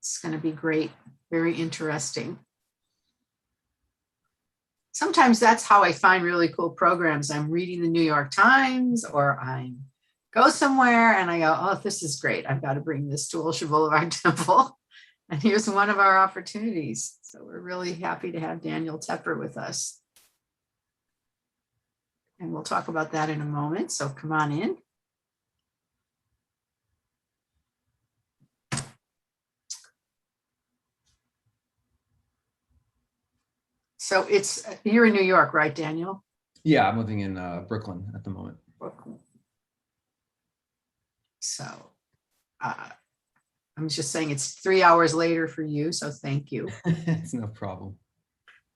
It's going to be great, very interesting. Sometimes that's how I find really cool programs. I'm reading the New York Times, or I go somewhere and I go, oh, this is great. I've got to bring this to Wilshire Boulevard Temple. And here's one of our opportunities. So we're really happy to have Daniel Tepper with us. And we'll talk about that in a moment. So come on in. So you're in New York, right, Daniel? Yeah, I'm living in Brooklyn at the moment. Brooklyn. So I'm just saying it's 3 hours later for you, so thank you. It's no problem.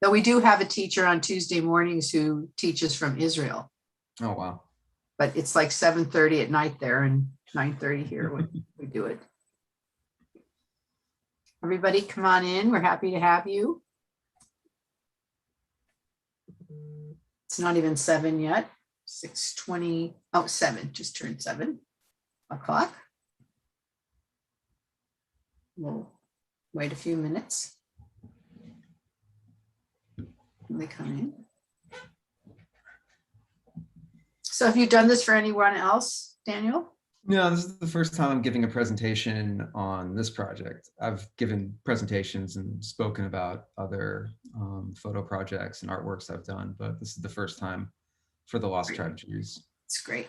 Though we do have a teacher on Tuesday mornings who teaches from Israel. Oh, wow. But it's like 7:30 at night there and 9:30 here when we do it. Everybody come on in. We're happy to have you. It's not even 7 yet. 6:20. Oh, 7. Just turned 7 o'clock. We'll wait a few minutes. When they come in. So have you done this for anyone else, Daniel? No, this is the first time I'm giving a presentation on this project. I've given presentations and spoken about other photo projects and artworks I've done, but this is the first time for the Lost Tragedies. It's great.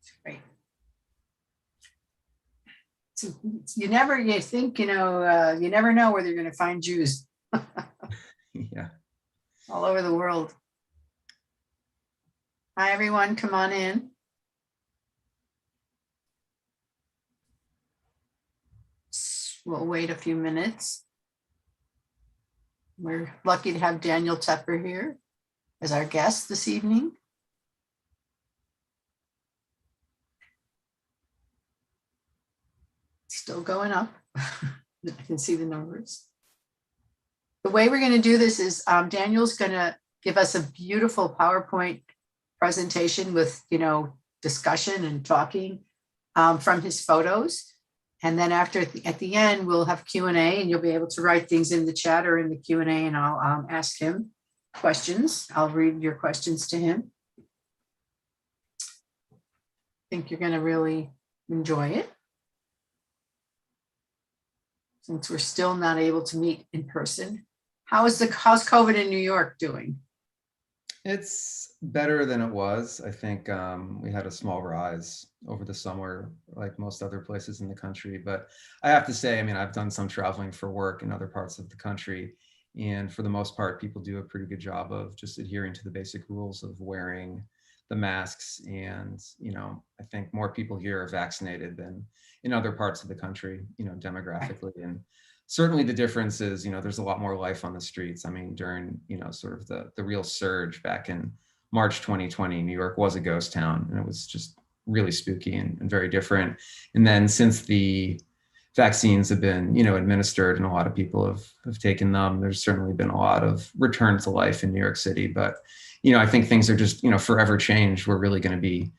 It's great. So you think, you never know whether you're going to find Jews. Yeah. All over the world. Hi, everyone. Come on in. We'll wait a few minutes. We're lucky to have Daniel Tepper here as our guest this evening. Still going up. I can see the numbers. The way we're going to do this is Daniel's going to give us a beautiful PowerPoint presentation with, discussion and talking from his photos. And then at the end, we'll have Q&A, and you'll be able to write things in the chat or in the Q&A, and I'll ask him questions. I'll read your questions to him. I think you're going to really enjoy it. Since we're still not able to meet in person. How's COVID in New York doing? It's better than it was. I think we had a small rise over the summer, like most other places in the country. But I have to say, I've done some traveling for work in other parts of the country. And for the most part, people do a pretty good job of just adhering to the basic rules of wearing the masks. And, I think more people here are vaccinated than in other parts of the country, demographically. And certainly the difference is, there's a lot more life on the streets. During, sort of the real surge back in March 2020, New York was a ghost town, and it was just really spooky and very different. And then since the vaccines have been, administered and a lot of people have taken them, there's certainly been a lot of return to life in New York City. But, I think things are just, forever changed. We're really going to be,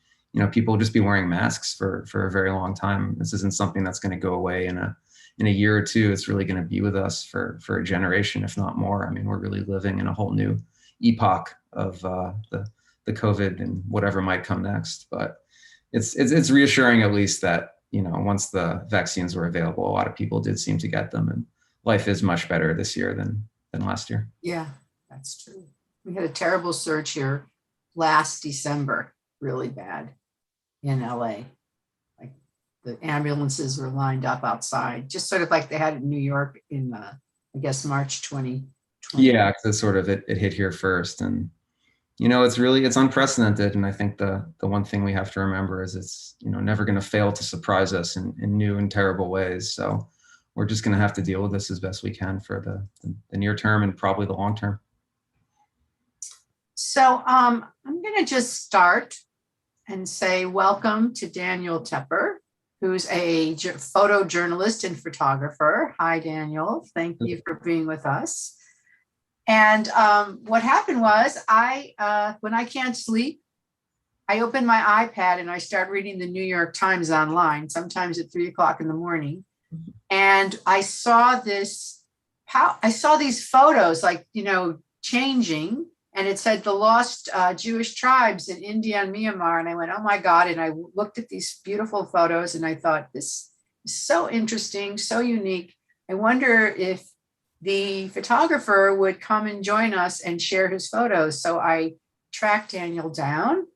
people will just be wearing masks for a very long time. This isn't something that's going to go away in a year or two. It's really going to be with us for a generation, if not more. We're really living in a whole new epoch of the COVID and whatever might come next. But it's reassuring, at least, that, once the vaccines were available, a lot of people did seem to get them, and life is much better this year than last year. Yeah, that's true. We had a terrible surge here last December, really bad in LA. Like the ambulances were lined up outside, just sort of like they had in New York in, March 2020. Yeah, because it hit here first. And, it's unprecedented. And I think the one thing we have to remember is it's, never going to fail to surprise us in new and terrible ways. So we're just going to have to deal with this as best we can for the near term and probably the long term. So I'm going to just start and say welcome to Daniel Tepper, who's a photojournalist and photographer. Hi, Daniel. Thank you for being with us. And what happened was when I can't sleep, I open my iPad and I start reading the New York Times online, sometimes at 3 o'clock in the morning. And I saw I saw these photos like, changing, and it said the lost Jewish tribes in India and Myanmar. And I went, oh my God. And I looked at these beautiful photos and I thought, this is so interesting, so unique. I wonder if the photographer would come and join us and share his photos. So I tracked Daniel down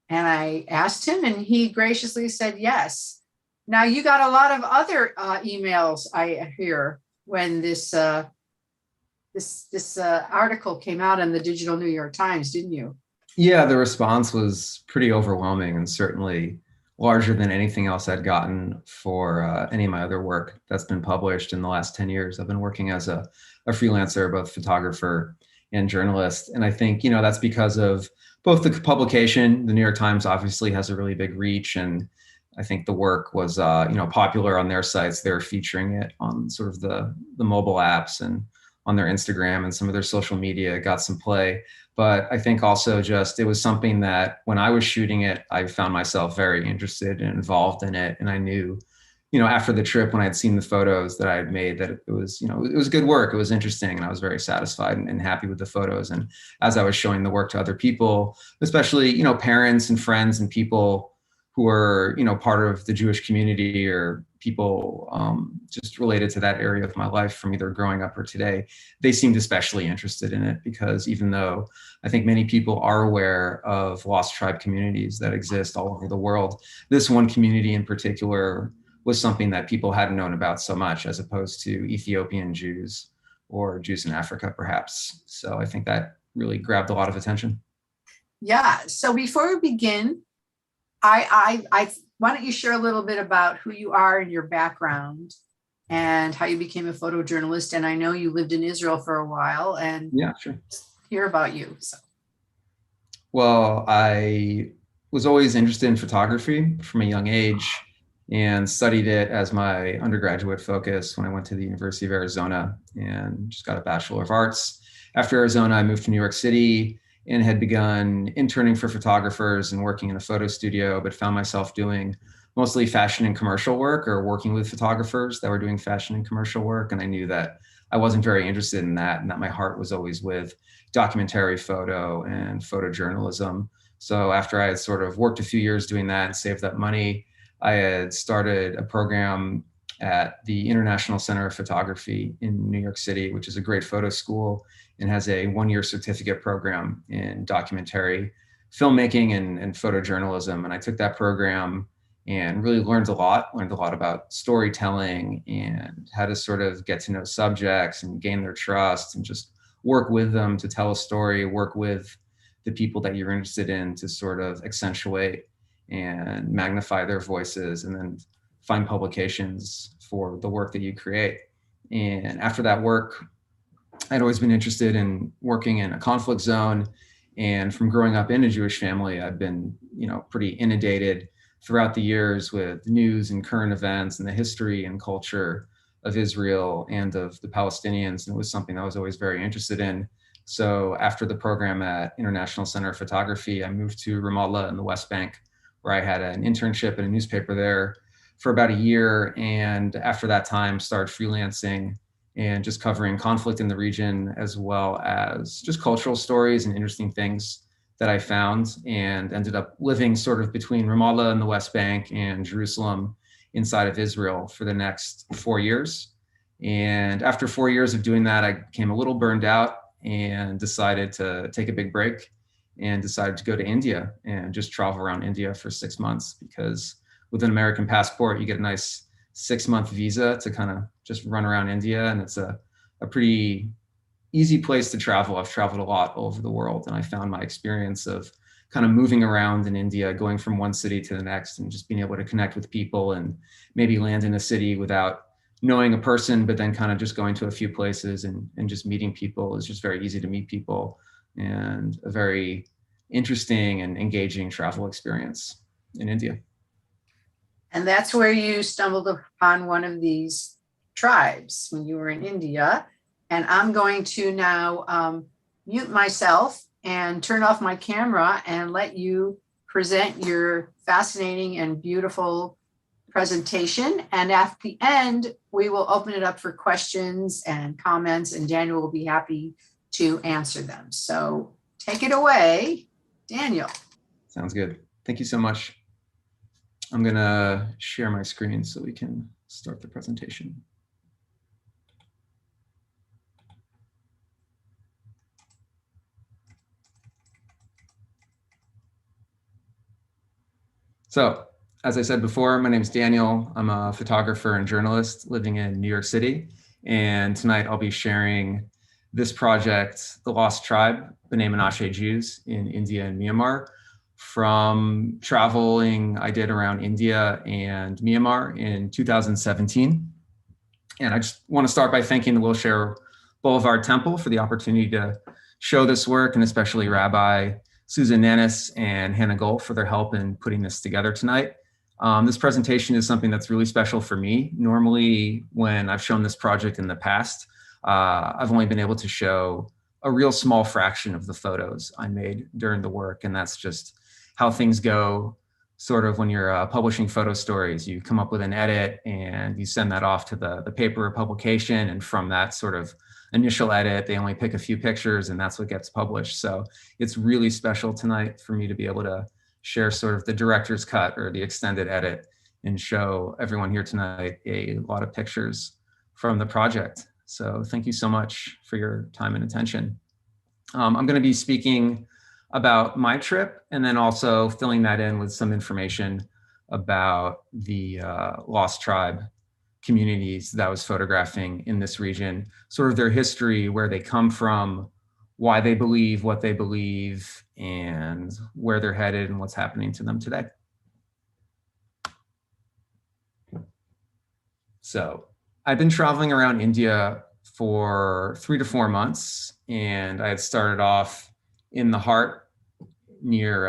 and I asked him, and he graciously said yes. Now you got a lot of other emails, I hear, when this article came out in the Digital New York Times, didn't you? Yeah, the response was pretty overwhelming and certainly larger than anything else I'd gotten for any of my other work that's been published in the last 10 years. I've been working as a freelancer, both photographer and journalist. And I think, that's because of both the publication. The New York Times obviously has a really big reach, and I think the work was, popular on their sites. They're featuring it on sort of the mobile apps and on their Instagram, and some of their social media got some play. But I think also just it was something that when I was shooting it, I found myself very interested and involved in it. And I knew, after the trip, when I'd seen the photos that I had made, that it was, it was good work. It was interesting. And I was very satisfied and happy with the photos. And as I was showing the work to other people, especially, parents and friends and people who are, part of the Jewish community or people just related to that area of my life from either growing up or today, they seemed especially interested in it, because even though I think many people are aware of lost tribe communities that exist all over the world, this one community in particular was something that people hadn't known about so much, as opposed to Ethiopian Jews or Jews in Africa, perhaps. So I think that really grabbed a lot of attention. Yeah. So before we begin, I why don't you share a little bit about who you are and your background and how you became a photojournalist? And I know you lived in Israel for a while, and Yeah, sure. hear about you. So. Well, I was always interested in photography from a young age and studied it as my undergraduate focus when I went to the University of Arizona and just got a Bachelor of Arts. After Arizona, I moved to New York City and had begun interning for photographers and working in a photo studio, but found myself doing mostly fashion and commercial work, or working with photographers that were doing fashion and commercial work. And I knew that I wasn't very interested in that, and that my heart was always with documentary photo and photojournalism. So after I had sort of worked a few years doing that and saved up money, I had started a program at the International Center of Photography in New York City, which is a great photo school and has a one-year certificate program in documentary filmmaking and photojournalism. And I took that program and really learned a lot about storytelling and how to sort of get to know subjects and gain their trust and just work with them to tell a story, work with the people that you're interested in to sort of accentuate and magnify their voices, and then find publications for the work that you create. And after that work, I'd always been interested in working in a conflict zone. And from growing up in a Jewish family, I've been, pretty inundated throughout the years with news and current events and the history and culture of Israel and of the Palestinians. And it was something I was always very interested in. So after the program at International Center of Photography, I moved to Ramallah in the West Bank, where I had an internship at a newspaper there for about a year. And after that time, started freelancing and just covering conflict in the region, as well as just cultural stories and interesting things that I found, and ended up living sort of between Ramallah and the West Bank and Jerusalem inside of Israel for the next 4 years. And after 4 years of doing that, I became a little burned out and decided to take a big break, and decided to go to India and just travel around India for 6 months, because with an American passport, you get a nice 6-month visa to kind of just run around India. And it's a pretty easy place to travel. I've traveled a lot all over the world, and I found my experience of kind of moving around in India, going from one city to the next, and just being able to connect with people and maybe land in a city without knowing a person, but then kind of just going to a few places and just meeting people. Is just very easy to meet people, and a very interesting and engaging travel experience in India. And that's where you stumbled upon one of these tribes when you were in India. And I'm going to now mute myself and turn off my camera and let you present your fascinating and beautiful presentation. And at the end, we will open it up for questions and comments, and Daniel will be happy to answer them. So take it away, Daniel. Sounds good. Thank you so much. I'm gonna share my screen so we can start the presentation. So, as I said before, my name is Daniel. I'm a photographer and journalist living in New York City. And tonight I'll be sharing this project, The Lost Tribe, B'nai Menashe Jews in India and Myanmar, from traveling I did around India and Myanmar in 2017. And I just want to start by thanking the Wilshire Boulevard Temple for the opportunity to show this work, and especially Rabbi Susan Nannis and Hannah Gold for their help in putting this together tonight. This presentation is something that's really special for me. Normally, when I've shown this project in the past, I've only been able to show a real small fraction of the photos I made during the work. And that's just how things go sort of when you're publishing photo stories. You come up with an edit and you send that off to the paper publication. And from that sort of initial edit, they only pick a few pictures and that's what gets published. So it's really special tonight for me to be able to share sort of the director's cut or the extended edit and show everyone here tonight a lot of pictures from the project. So thank you so much for your time and attention. I'm going to be speaking about my trip and then also filling that in with some information about the Lost Tribe communities that I was photographing in this region, sort of their history, where they come from, why they believe what they believe, and where they're headed and what's happening to them today. So I've been traveling around India for 3 to 4 months, and I had started off in the heart near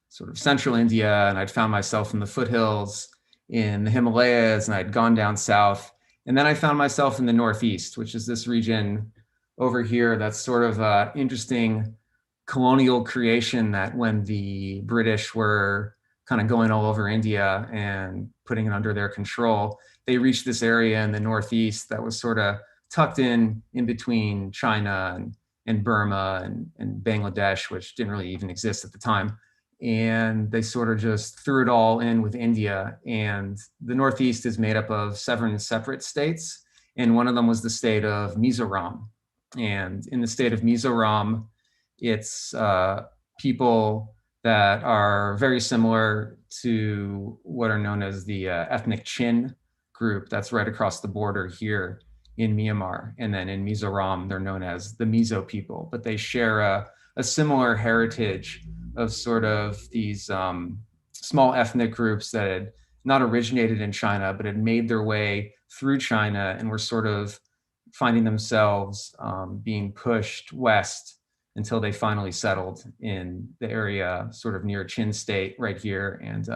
sort of central India, and I'd found myself in the foothills in the Himalayas, and I'd gone down south. And then I found myself in the Northeast, which is this region over here that's sort of an interesting colonial creation that when the British were kind of going all over India and putting it under their control, they reached this area in the Northeast that was sort of tucked in between China and Burma and Bangladesh, which didn't really even exist at the time. And they sort of just threw it all in with India. And the Northeast is made up of 7 separate states. And one of them was the state of Mizoram. And in the state of Mizoram, it's people that are very similar to what are known as the ethnic Chin group that's right across the border here in Myanmar. And then in Mizoram, they're known as the Mizo people, but they share a similar heritage of sort of these small ethnic groups that had not originated in China, but had made their way through China and were sort of finding themselves being pushed west until they finally settled in the area sort of near Chin State right here and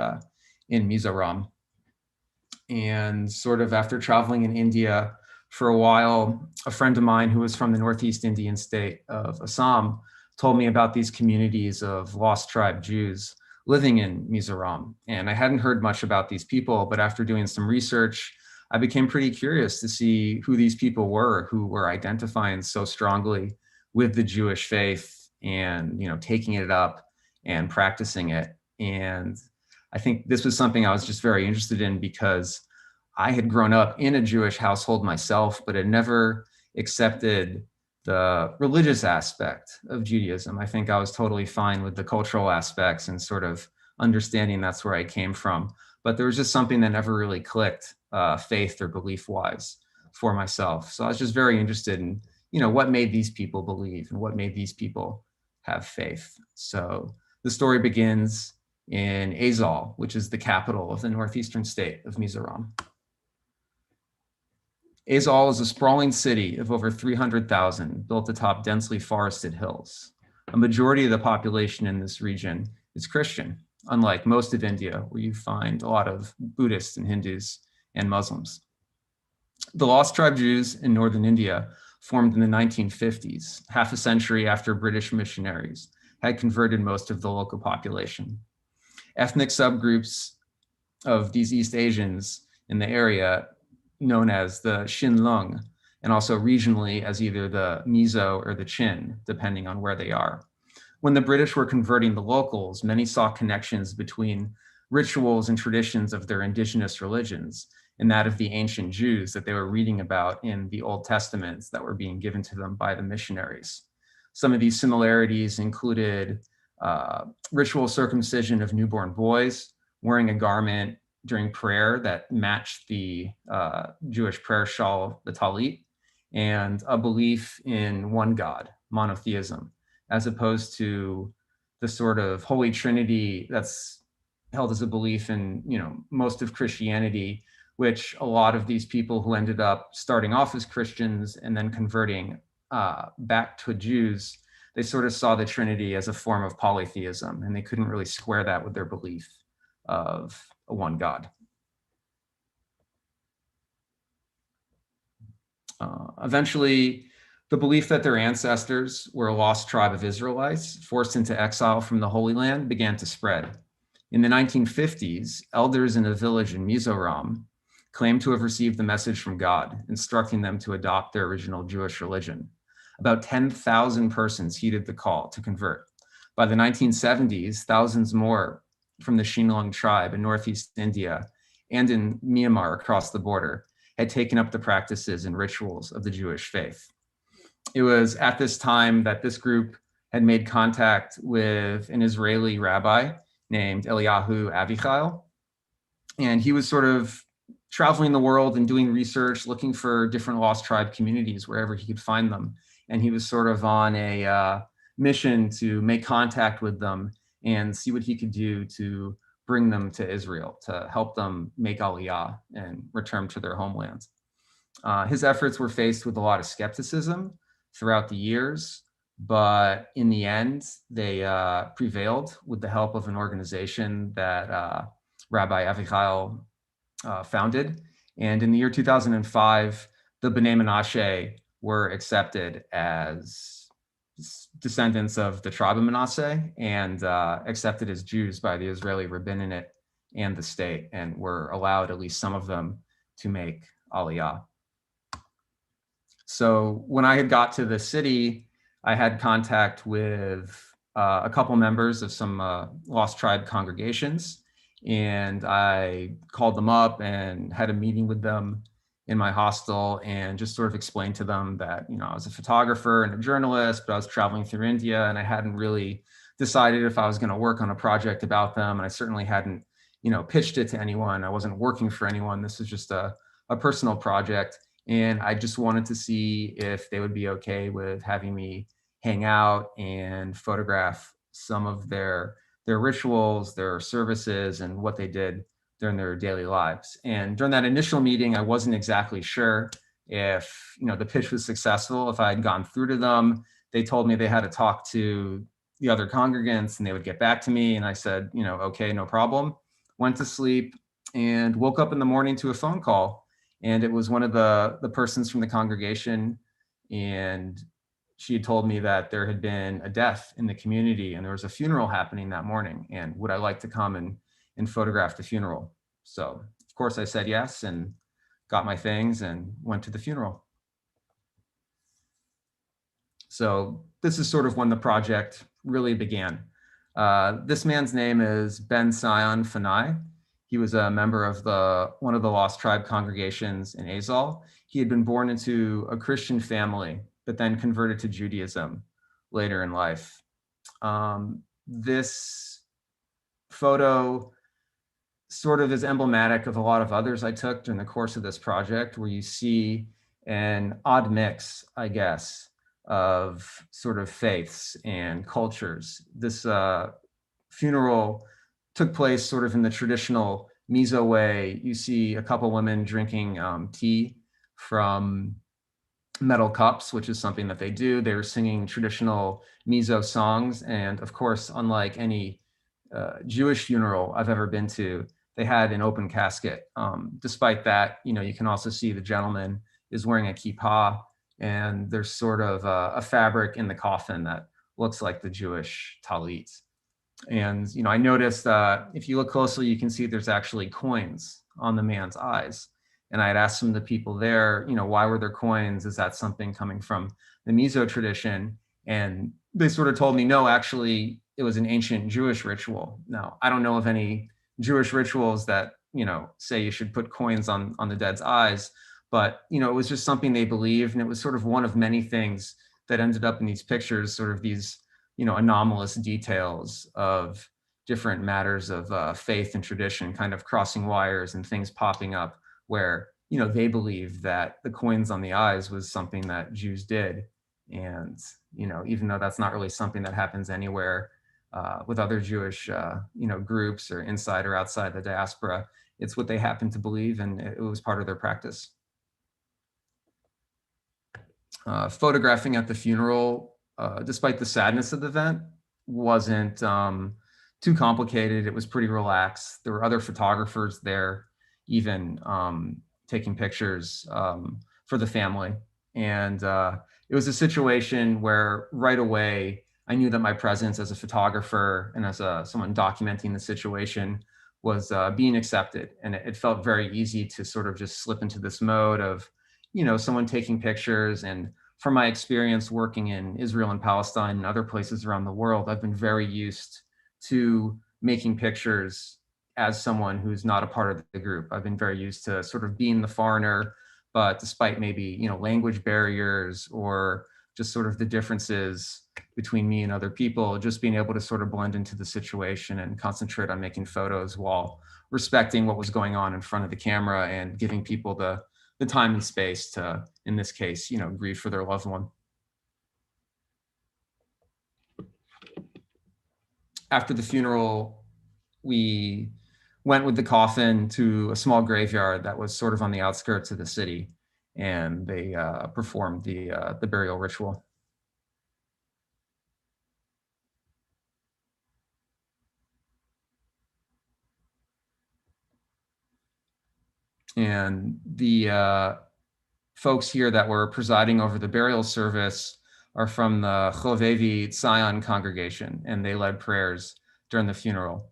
in Mizoram. And sort of after traveling in India for a while, a friend of mine who was from the Northeast Indian state of Assam told me about these communities of Lost Tribe Jews living in Mizoram. And I hadn't heard much about these people, but after doing some research, I became pretty curious to see who these people were who were identifying so strongly with the Jewish faith and, you know, taking it up and practicing it. And I think this was something I was just very interested in because I had grown up in a Jewish household myself, but had never accepted the religious aspect of Judaism. I think I was totally fine with the cultural aspects and sort of understanding that's where I came from. But there was just something that never really clicked faith or belief wise for myself. So I was just very interested in, you know, what made these people believe and what made these people have faith. So the story begins in Aizawl, which is the capital of the northeastern state of Mizoram. Aizawl is a sprawling city of over 300,000 built atop densely forested hills. A majority of the population in this region is Christian, unlike most of India, where you find a lot of Buddhists and Hindus and Muslims. The Lost Tribe Jews in northern India formed in the 1950s, half a century after British missionaries had converted most of the local population. ethnic subgroups of these East Asians in the area known as the Xinlong, and also regionally as either the Mizo or the Chin, depending on where they are. When the British were converting the locals, many saw connections between rituals and traditions of their indigenous religions and that of the ancient Jews that they were reading about in the Old Testaments that were being given to them by the missionaries. Some of these similarities included ritual circumcision of newborn boys, wearing a garment during prayer that matched the Jewish prayer shawl, the talit, and a belief in one God, monotheism, as opposed to the sort of Holy Trinity that's held as a belief in, most of Christianity, which a lot of these people who ended up starting off as Christians and then converting back to Jews, they sort of saw the Trinity as a form of polytheism, and they couldn't really square that with their belief of a one God. Eventually, the belief that their ancestors were a lost tribe of Israelites forced into exile from the Holy Land began to spread. In the 1950s, elders in a village in Mizoram claimed to have received the message from God, instructing them to adopt their original Jewish religion. About 10,000 persons heeded the call to convert. By the 1970s, thousands more from the Xinlong tribe in Northeast India and in Myanmar across the border had taken up the practices and rituals of the Jewish faith. It was at this time that this group had made contact with an Israeli rabbi named Eliyahu Avichai, and he was sort of traveling the world and doing research, looking for different lost tribe communities wherever he could find them. And he was sort of on a mission to make contact with them and see what he could do to bring them to Israel, to help them make Aliyah and return to their homelands. His efforts were faced with a lot of skepticism throughout the years, but in the end, they prevailed with the help of an organization that Rabbi Avichai founded. And in the year 2005, the B'nai Menashe were accepted as descendants of the tribe of Manasseh and accepted as Jews by the Israeli rabbinate and the state, and were allowed, at least some of them, to make Aliyah. So when I had got to the city, I had contact with a couple members of some lost tribe congregations, and I called them up and had a meeting with them in my hostel and just sort of explained to them that, I was a photographer and a journalist, but I was traveling through India and I hadn't really decided if I was going to work on a project about them. And I certainly hadn't, pitched it to anyone. I wasn't working for anyone. This was just a personal project. And I just wanted to see if they would be okay with having me hang out and photograph some of their rituals, their services, and what they did during their daily lives. And during that initial meeting, I wasn't exactly sure if, the pitch was successful, if I had gone through to them. They told me they had to talk to the other congregants and they would get back to me. And I said, okay, no problem. Went to sleep and woke up in the morning to a phone call. And it was one of the persons from the congregation. And she had told me that there had been a death in the community and there was a funeral happening that morning. And would I like to come and photograph the funeral? So of course I said yes and got my things and went to the funeral. So this is sort of when the project really began. This man's name is Ben Sion Fanai. He was a member of one of the lost tribe congregations in Azal. He had been born into a Christian family, but then converted to Judaism later in life. This photo sort of is emblematic of a lot of others I took during the course of this project, where you see an odd mix, I guess, of sort of faiths and cultures. This funeral took place sort of in the traditional Mizo way. You see a couple women drinking tea from metal cups, which is something that they do. They were singing traditional Mizo songs. And of course, unlike any Jewish funeral I've ever been to, they had an open casket. Despite that, you can also see the gentleman is wearing a kippah, and there's sort of a fabric in the coffin that looks like the Jewish talit. And, I noticed if you look closely, you can see there's actually coins on the man's eyes. And I had asked some of the people there, why were there coins? Is that something coming from the Mizo tradition? And they sort of told me, no, actually, it was an ancient Jewish ritual. Now, I don't know of any Jewish rituals that, say you should put coins on the dead's eyes, but, it was just something they believed. And it was sort of one of many things that ended up in these pictures, sort of these anomalous details of different matters of faith and tradition kind of crossing wires and things popping up where, they believed that the coins on the eyes was something that Jews did. And, even though that's not really something that happens anywhere with other Jewish, groups or inside or outside the diaspora, it's what they happen to believe, and it was part of their practice. Photographing at the funeral, despite the sadness of the event, wasn't too complicated. It was pretty relaxed. There were other photographers there, even taking pictures for the family. And it was a situation where right away, I knew that my presence as a photographer and as someone documenting the situation was being accepted. And it felt very easy to sort of just slip into this mode of, someone taking pictures. And from my experience working in Israel and Palestine and other places around the world, I've been very used to making pictures as someone who's not a part of the group. I've been very used to sort of being the foreigner, but despite maybe, language barriers or just sort of the differences between me and other people, just being able to sort of blend into the situation and concentrate on making photos while respecting what was going on in front of the camera and giving people the time and space to, in this case, grieve for their loved one. After the funeral, we went with the coffin to a small graveyard that was sort of on the outskirts of the city, and they performed the burial ritual. And the folks here that were presiding over the burial service are from the Chauvet Zion congregation, and they led prayers during the funeral.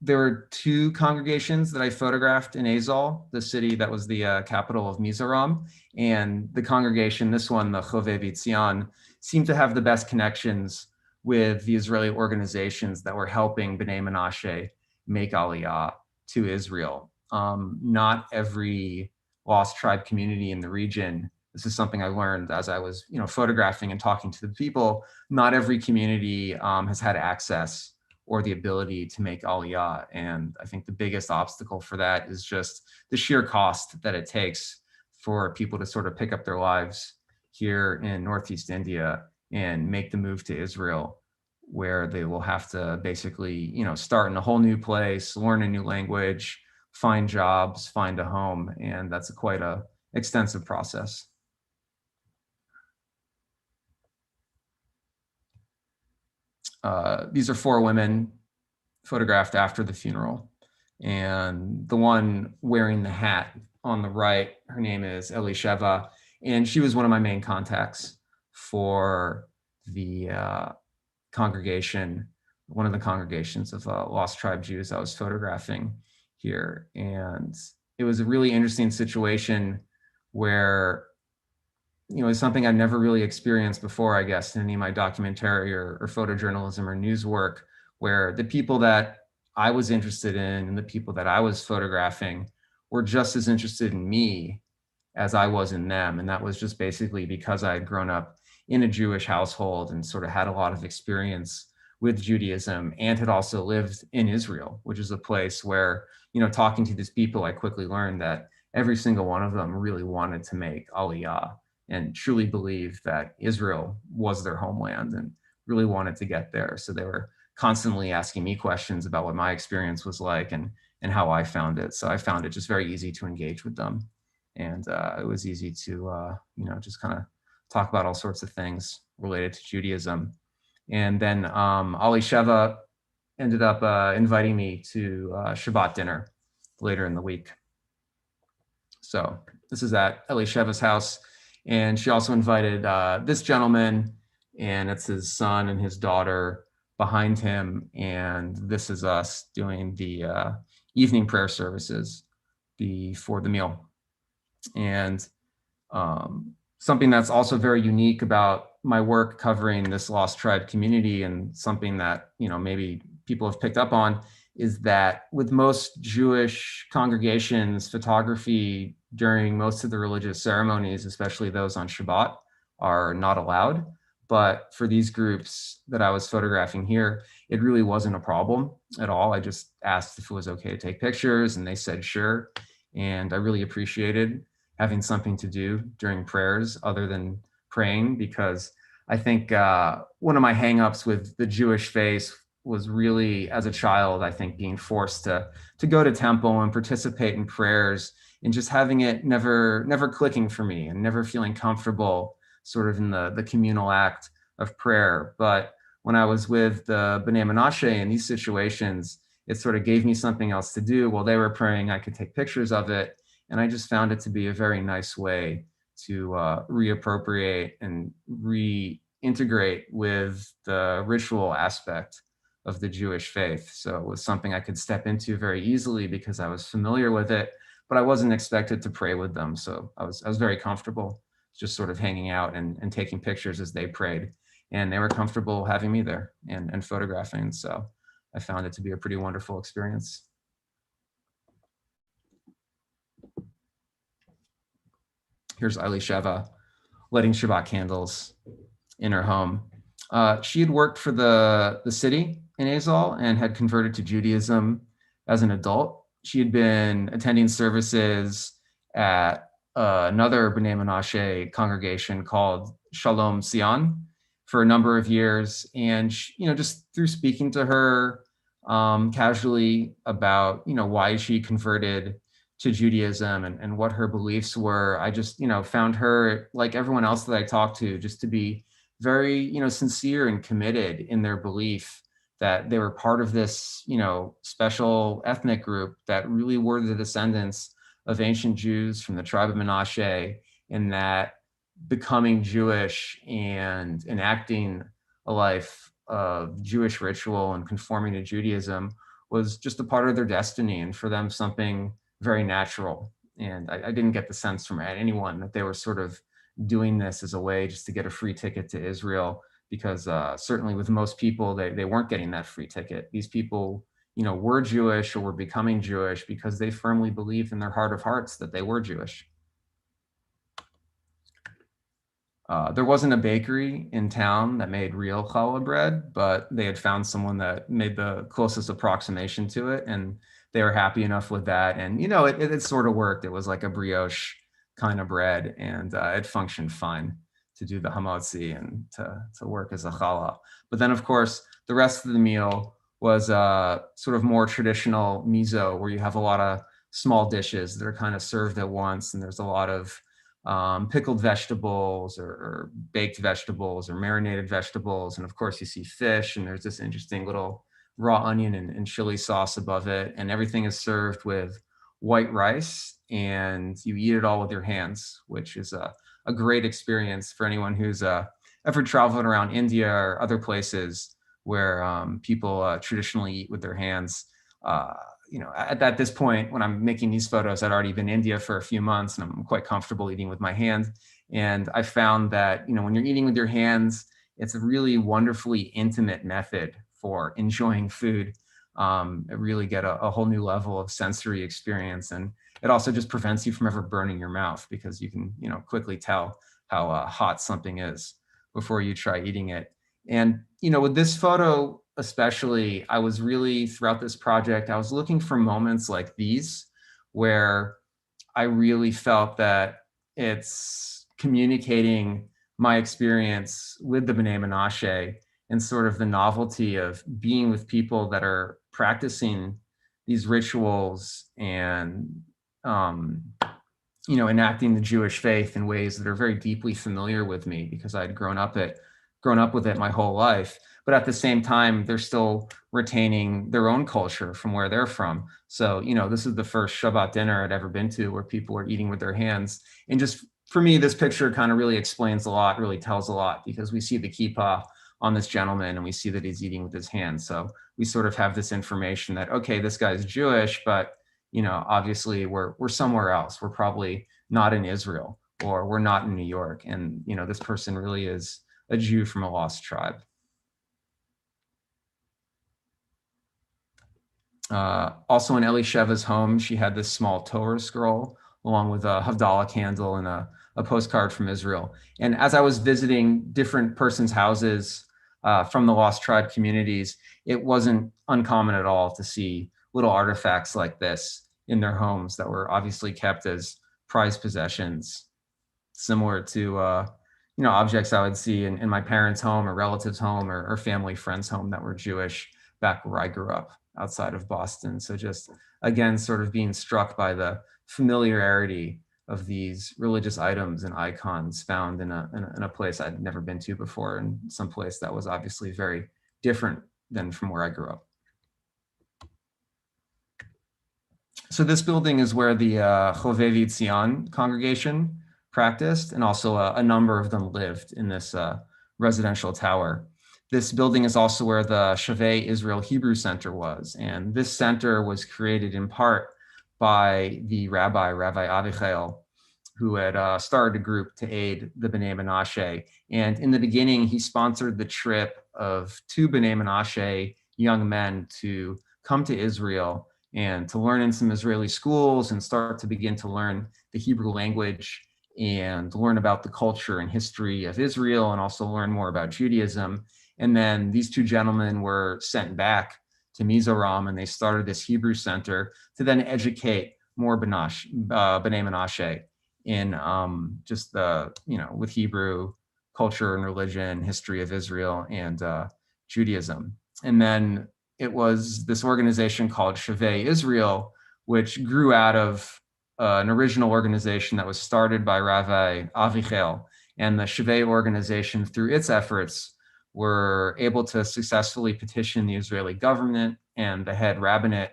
There were two congregations that I photographed in Azal, the city that was the capital of Mizoram, and the congregation, this one, the Chauvet Zion, seemed to have the best connections with the Israeli organizations that were helping B'nai Menashe make Aliyah to Israel. Not every lost tribe community in the region. This is something I learned as I was, photographing and talking to the people. Not every community has had access or the ability to make Aliyah. And I think the biggest obstacle for that is just the sheer cost that it takes for people to sort of pick up their lives here in Northeast India and make the move to Israel, where they will have to basically, start in a whole new place, learn a new language, find jobs, find a home. And that's quite a extensive process. These are 4 women photographed after the funeral. And the one wearing the hat on the right, her name is Ellie Sheva, and she was one of my main contacts for the congregation, one of the congregations of lost tribe Jews I was photographing here. And it was a really interesting situation where, it's something I've never really experienced before, I guess, in any of my documentary or photojournalism or news work, where the people that I was interested in and the people that I was photographing were just as interested in me as I was in them. And that was just basically because I had grown up in a Jewish household and sort of had a lot of experience with Judaism, and had also lived in Israel, which is a place where, talking to these people, I quickly learned that every single one of them really wanted to make Aliyah and truly believed that Israel was their homeland and really wanted to get there. So they were constantly asking me questions about what my experience was like and how I found it. So I found it just very easy to engage with them. And it was easy to, just kind of talk about all sorts of things related to Judaism. And then Ellie Sheva ended up inviting me to Shabbat dinner later in the week. So this is at Ellie Sheva's house. And she also invited this gentleman, and it's his son and his daughter behind him, and this is us doing the evening prayer services before the meal. And something that's also very unique about my work covering this lost tribe community, and something that, you know, maybe people have picked up on, is that with most Jewish congregations, photography during most of the religious ceremonies, especially those on Shabbat, are not allowed. But for these groups that I was photographing here, it really wasn't a problem at all. I just asked if it was okay to take pictures, and they said sure. And I really appreciated having something to do during prayers other than praying, because I think one of my hangups with the Jewish faith was really, as a child, I think being forced to go to temple and participate in prayers, and just having it never clicking for me, and never feeling comfortable sort of in the communal act of prayer. But when I was with the B'nai Menashe in these situations, it sort of gave me something else to do. While they were praying, I could take pictures of it. And I just found it to be a very nice way to reappropriate and reintegrate with the ritual aspect of the Jewish faith. So it was something I could step into very easily because I was familiar with it, but I wasn't expected to pray with them. So I was very comfortable just sort of hanging out and taking pictures as they prayed. And they were comfortable having me there and photographing. So I found it to be a pretty wonderful experience. Here's Ellie Sheva lighting Shabbat candles in her home. She had worked for the city in Azal and had converted to Judaism as an adult. She had been attending services at another B'nai Menashe congregation called Shalom Sion for a number of years. And she, you know, just through speaking to her casually about, you know, why she converted to Judaism and what her beliefs were, I just, you know, found her, like everyone else that I talked to, just to be very, you know, sincere and committed in their belief that they were part of this, you know, special ethnic group that really were the descendants of ancient Jews from the tribe of Menashe, and that becoming Jewish and enacting a life of Jewish ritual and conforming to Judaism was just a part of their destiny, and for them something very natural. And I didn't get the sense from anyone that they were sort of doing this as a way just to get a free ticket to Israel, because certainly with most people, they weren't getting that free ticket. These people, you know, were Jewish or were becoming Jewish because they firmly believed in their heart of hearts that they were Jewish. There wasn't a bakery in town that made real challah bread, but they had found someone that made the closest approximation to it, and they were happy enough with that. And, you know, it sort of worked. It was like a brioche kind of bread, and it functioned fine to do the hamotzi and to work as a challah. But then, of course, the rest of the meal was sort of more traditional mizo, where you have a lot of small dishes that are kind of served at once, and there's a lot of pickled vegetables or baked vegetables or marinated vegetables. And of course you see fish, and there's this interesting little raw onion and chili sauce above it. And everything is served with white rice, and you eat it all with your hands, which is a great experience for anyone who's ever traveled around India or other places where people traditionally eat with their hands. You know, at this point, when I'm making these photos, I'd already been in India for a few months, and I'm quite comfortable eating with my hand. And I found that, you know, when you're eating with your hands, it's a really wonderfully intimate method for enjoying food. It really get a whole new level of sensory experience. And it also just prevents you from ever burning your mouth, because you can, you know, quickly tell how hot something is before you try eating it. And, you know, with this photo, especially, I was really, throughout this project, I was looking for moments like these where I really felt that it's communicating my experience with the B'nai Menashe and sort of the novelty of being with people that are practicing these rituals and, you know, enacting the Jewish faith in ways that are very deeply familiar with me, because I'd grown up with it my whole life. But at the same time, they're still retaining their own culture from where they're from. So, you know, this is the first Shabbat dinner I'd ever been to where people are eating with their hands. And just for me, this picture kind of really explains a lot, really tells a lot, because we see the kippah on this gentleman, and we see that he's eating with his hands. So we sort of have this information that, okay, this guy's Jewish, but obviously we're somewhere else. We're probably not in Israel, or we're not in New York. And this person really is a Jew from a lost tribe. Also in Ellie Sheva's home, she had this small Torah scroll along with a Havdalah candle and a postcard from Israel. And as I was visiting different persons' houses from the lost tribe communities, it wasn't uncommon at all to see little artifacts like this in their homes that were obviously kept as prized possessions, similar to objects I would see in my parents' home or relatives' home or family friends' home that were Jewish back where I grew up outside of Boston. So just, again, sort of being struck by the familiarity of these religious items and icons found in a place I'd never been to before, and some place that was obviously very different than from where I grew up. So this building is where the Chauvet congregation practiced, and also a number of them lived in this residential tower. This building is also where the Chauvet Israel Hebrew Center was. And this center was created in part by the Rabbi Avichail, who had started a group to aid the B'nai Menashe. And in the beginning, he sponsored the trip of 2 B'nai Menashe young men to come to Israel and to learn in some Israeli schools and start to begin to learn the Hebrew language and learn about the culture and history of Israel, and also learn more about Judaism. And then these 2 gentlemen were sent back to Mizoram, and they started this Hebrew center to then educate more B'nai Menashe in just the, with Hebrew culture and religion, history of Israel and Judaism. And then it was this organization called Chauvet Israel, which grew out of an original organization that was started by Rabbi Avichail. And the Chauvet organization, through its efforts, were able to successfully petition the Israeli government and the head rabbinate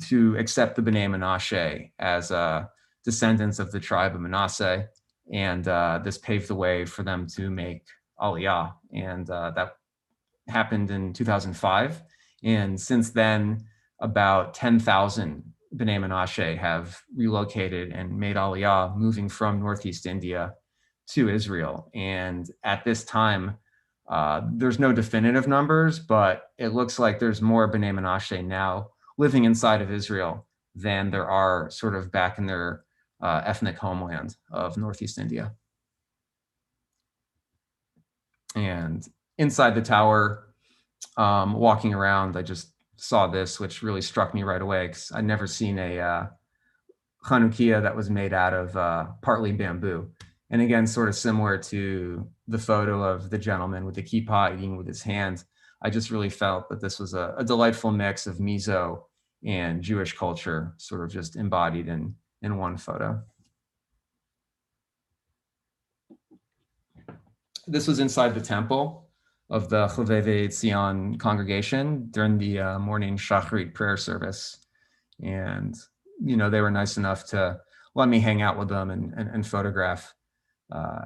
to accept the B'nai Menashe as descendants of the tribe of Manasseh. And this paved the way for them to make Aliyah. And that happened in 2005. And since then, about 10,000 B'nai Menashe have relocated and made Aliyah, moving from Northeast India to Israel. And at this time, there's no definitive numbers, but it looks like there's more B'nai Menashe now living inside of Israel than there are sort of back in their ethnic homeland of Northeast India. And inside the tower, walking around, I just saw this, which really struck me right away, because I'd never seen a Chanukiah that was made out of partly bamboo. And again, sort of similar to the photo of the gentleman with the kippah eating with his hands, I just really felt that this was a delightful mix of Mizo and Jewish culture, sort of just embodied in one photo. This was inside the temple of the Chovevei Tzion congregation during the morning Shachrit prayer service. And, they were nice enough to let me hang out with them and photograph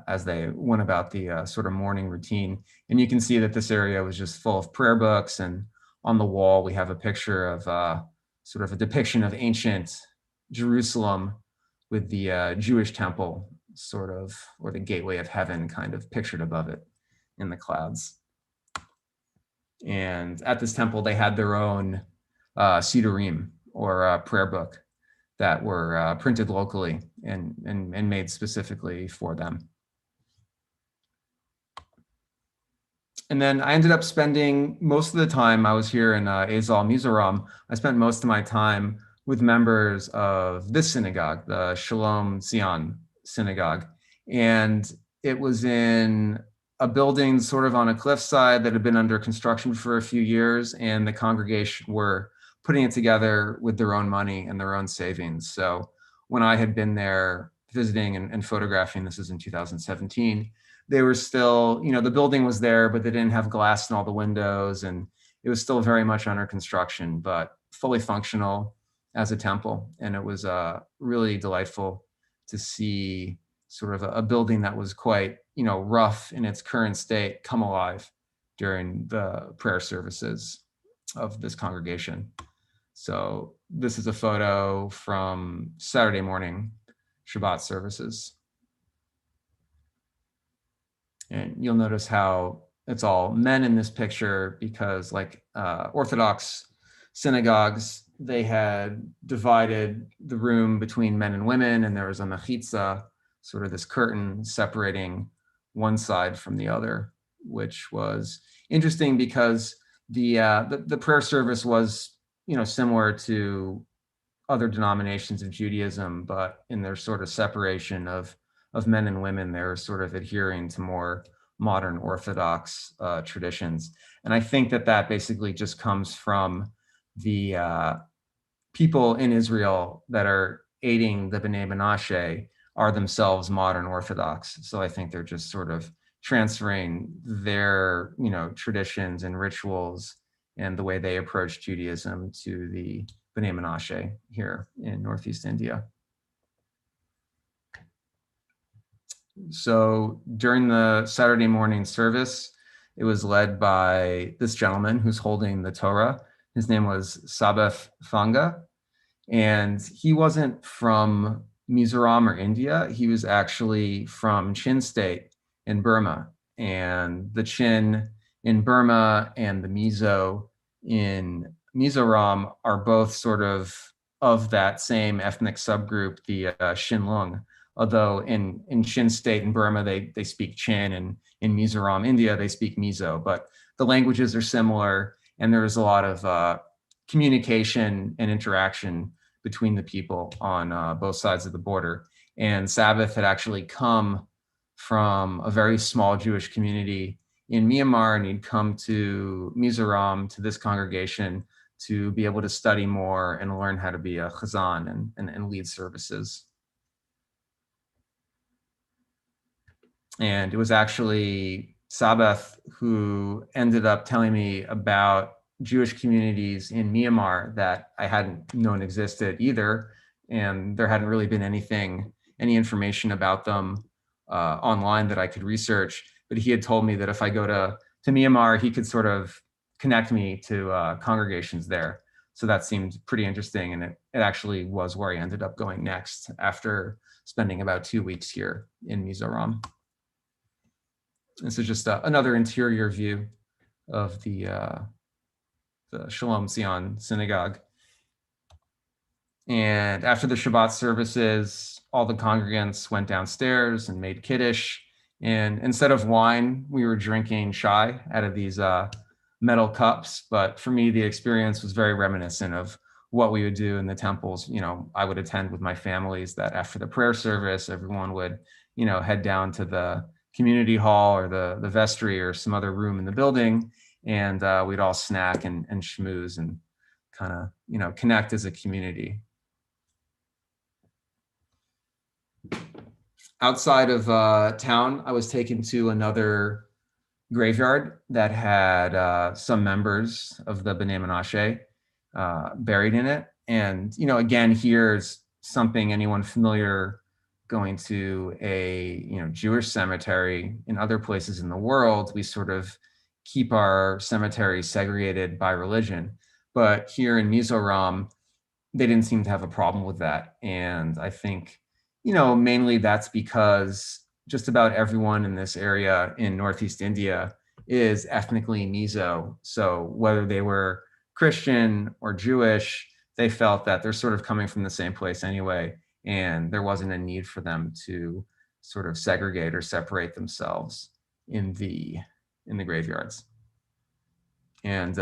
as they went about the sort of morning routine. And you can see that this area was just full of prayer books. And on the wall, we have a picture of sort of a depiction of ancient Jerusalem with the Jewish temple sort of, or the gateway of heaven kind of pictured above it in the clouds. And at this temple, they had their own Sidurim, or prayer book, that were printed locally and made specifically for them. And then I ended up spending most of the time I was here in Azal, Mizoram. I spent most of my time with members of this synagogue, the Shalom Tzion synagogue. And it was in a building sort of on a cliffside that had been under construction for a few years, and the congregation were putting it together with their own money and their own savings. So when I had been there visiting and photographing, this is in 2017, they were still, the building was there, but they didn't have glass in all the windows, and it was still very much under construction, but fully functional as a temple. And it was really delightful to see sort of a building that was quite, rough in its current state come alive during the prayer services of this congregation. So this is a photo from Saturday morning Shabbat services. And you'll notice how it's all men in this picture because like Orthodox synagogues, they had divided the room between men and women, and there was a mechitza, sort of this curtain separating one side from the other, which was interesting because the prayer service was, you know, similar to other denominations of Judaism, but in their sort of separation of men and women, they're sort of adhering to more modern Orthodox traditions. And I think that that basically just comes from the people in Israel that are aiding the B'nai Menashe are themselves modern Orthodox. So I think they're just sort of transferring their, you know, traditions and rituals and the way they approach Judaism to the B'nai Menashe here in Northeast India. So during the Saturday morning service, it was led by this gentleman who's holding the Torah. His name was Sabeth Thanga, and he wasn't from Mizoram or India. He was actually from Chin State in Burma. And the Chin in Burma and the Mizo in Mizoram are both sort of that same ethnic subgroup, the Shinlung. Although in Chin State in Burma, they speak Chin, and in Mizoram, India, they speak Mizo. But the languages are similar, and there's a lot of communication and interaction between the people on both sides of the border. And Sabbath had actually come from a very small Jewish community in Myanmar, and he'd come to Mizoram, to this congregation, to be able to study more and learn how to be a chazan and lead services. And it was actually Sabbath who ended up telling me about Jewish communities in Myanmar that I hadn't known existed either. And there hadn't really been any information about them online that I could research. But he had told me that if I go to Myanmar, he could sort of connect me to congregations there. So that seemed pretty interesting. And it actually was where I ended up going next after spending about 2 weeks here in Mizoram. This is just another interior view of the Shalom Zion synagogue. And after the Shabbat services, all the congregants went downstairs and made Kiddush. And instead of wine, we were drinking chai out of these metal cups. But for me, the experience was very reminiscent of what we would do in the temples. You know, I would attend with my families, that after the prayer service, everyone would, you know, head down to the community hall or the vestry or some other room in the building. And we'd all snack and schmooze and kind of, you know, connect as a community. Outside of town, I was taken to another graveyard that had some members of the B'nai Menashe buried in it. And, you know, again, here's something anyone familiar going to a, you know, Jewish cemetery in other places in the world, we sort of keep our cemeteries segregated by religion. But here in Mizoram, they didn't seem to have a problem with that. And I think, you know, mainly that's because just about everyone in this area in Northeast India is ethnically Mizo. So whether they were Christian or Jewish, they felt that they're sort of coming from the same place anyway. And there wasn't a need for them to sort of segregate or separate themselves in the graveyards. And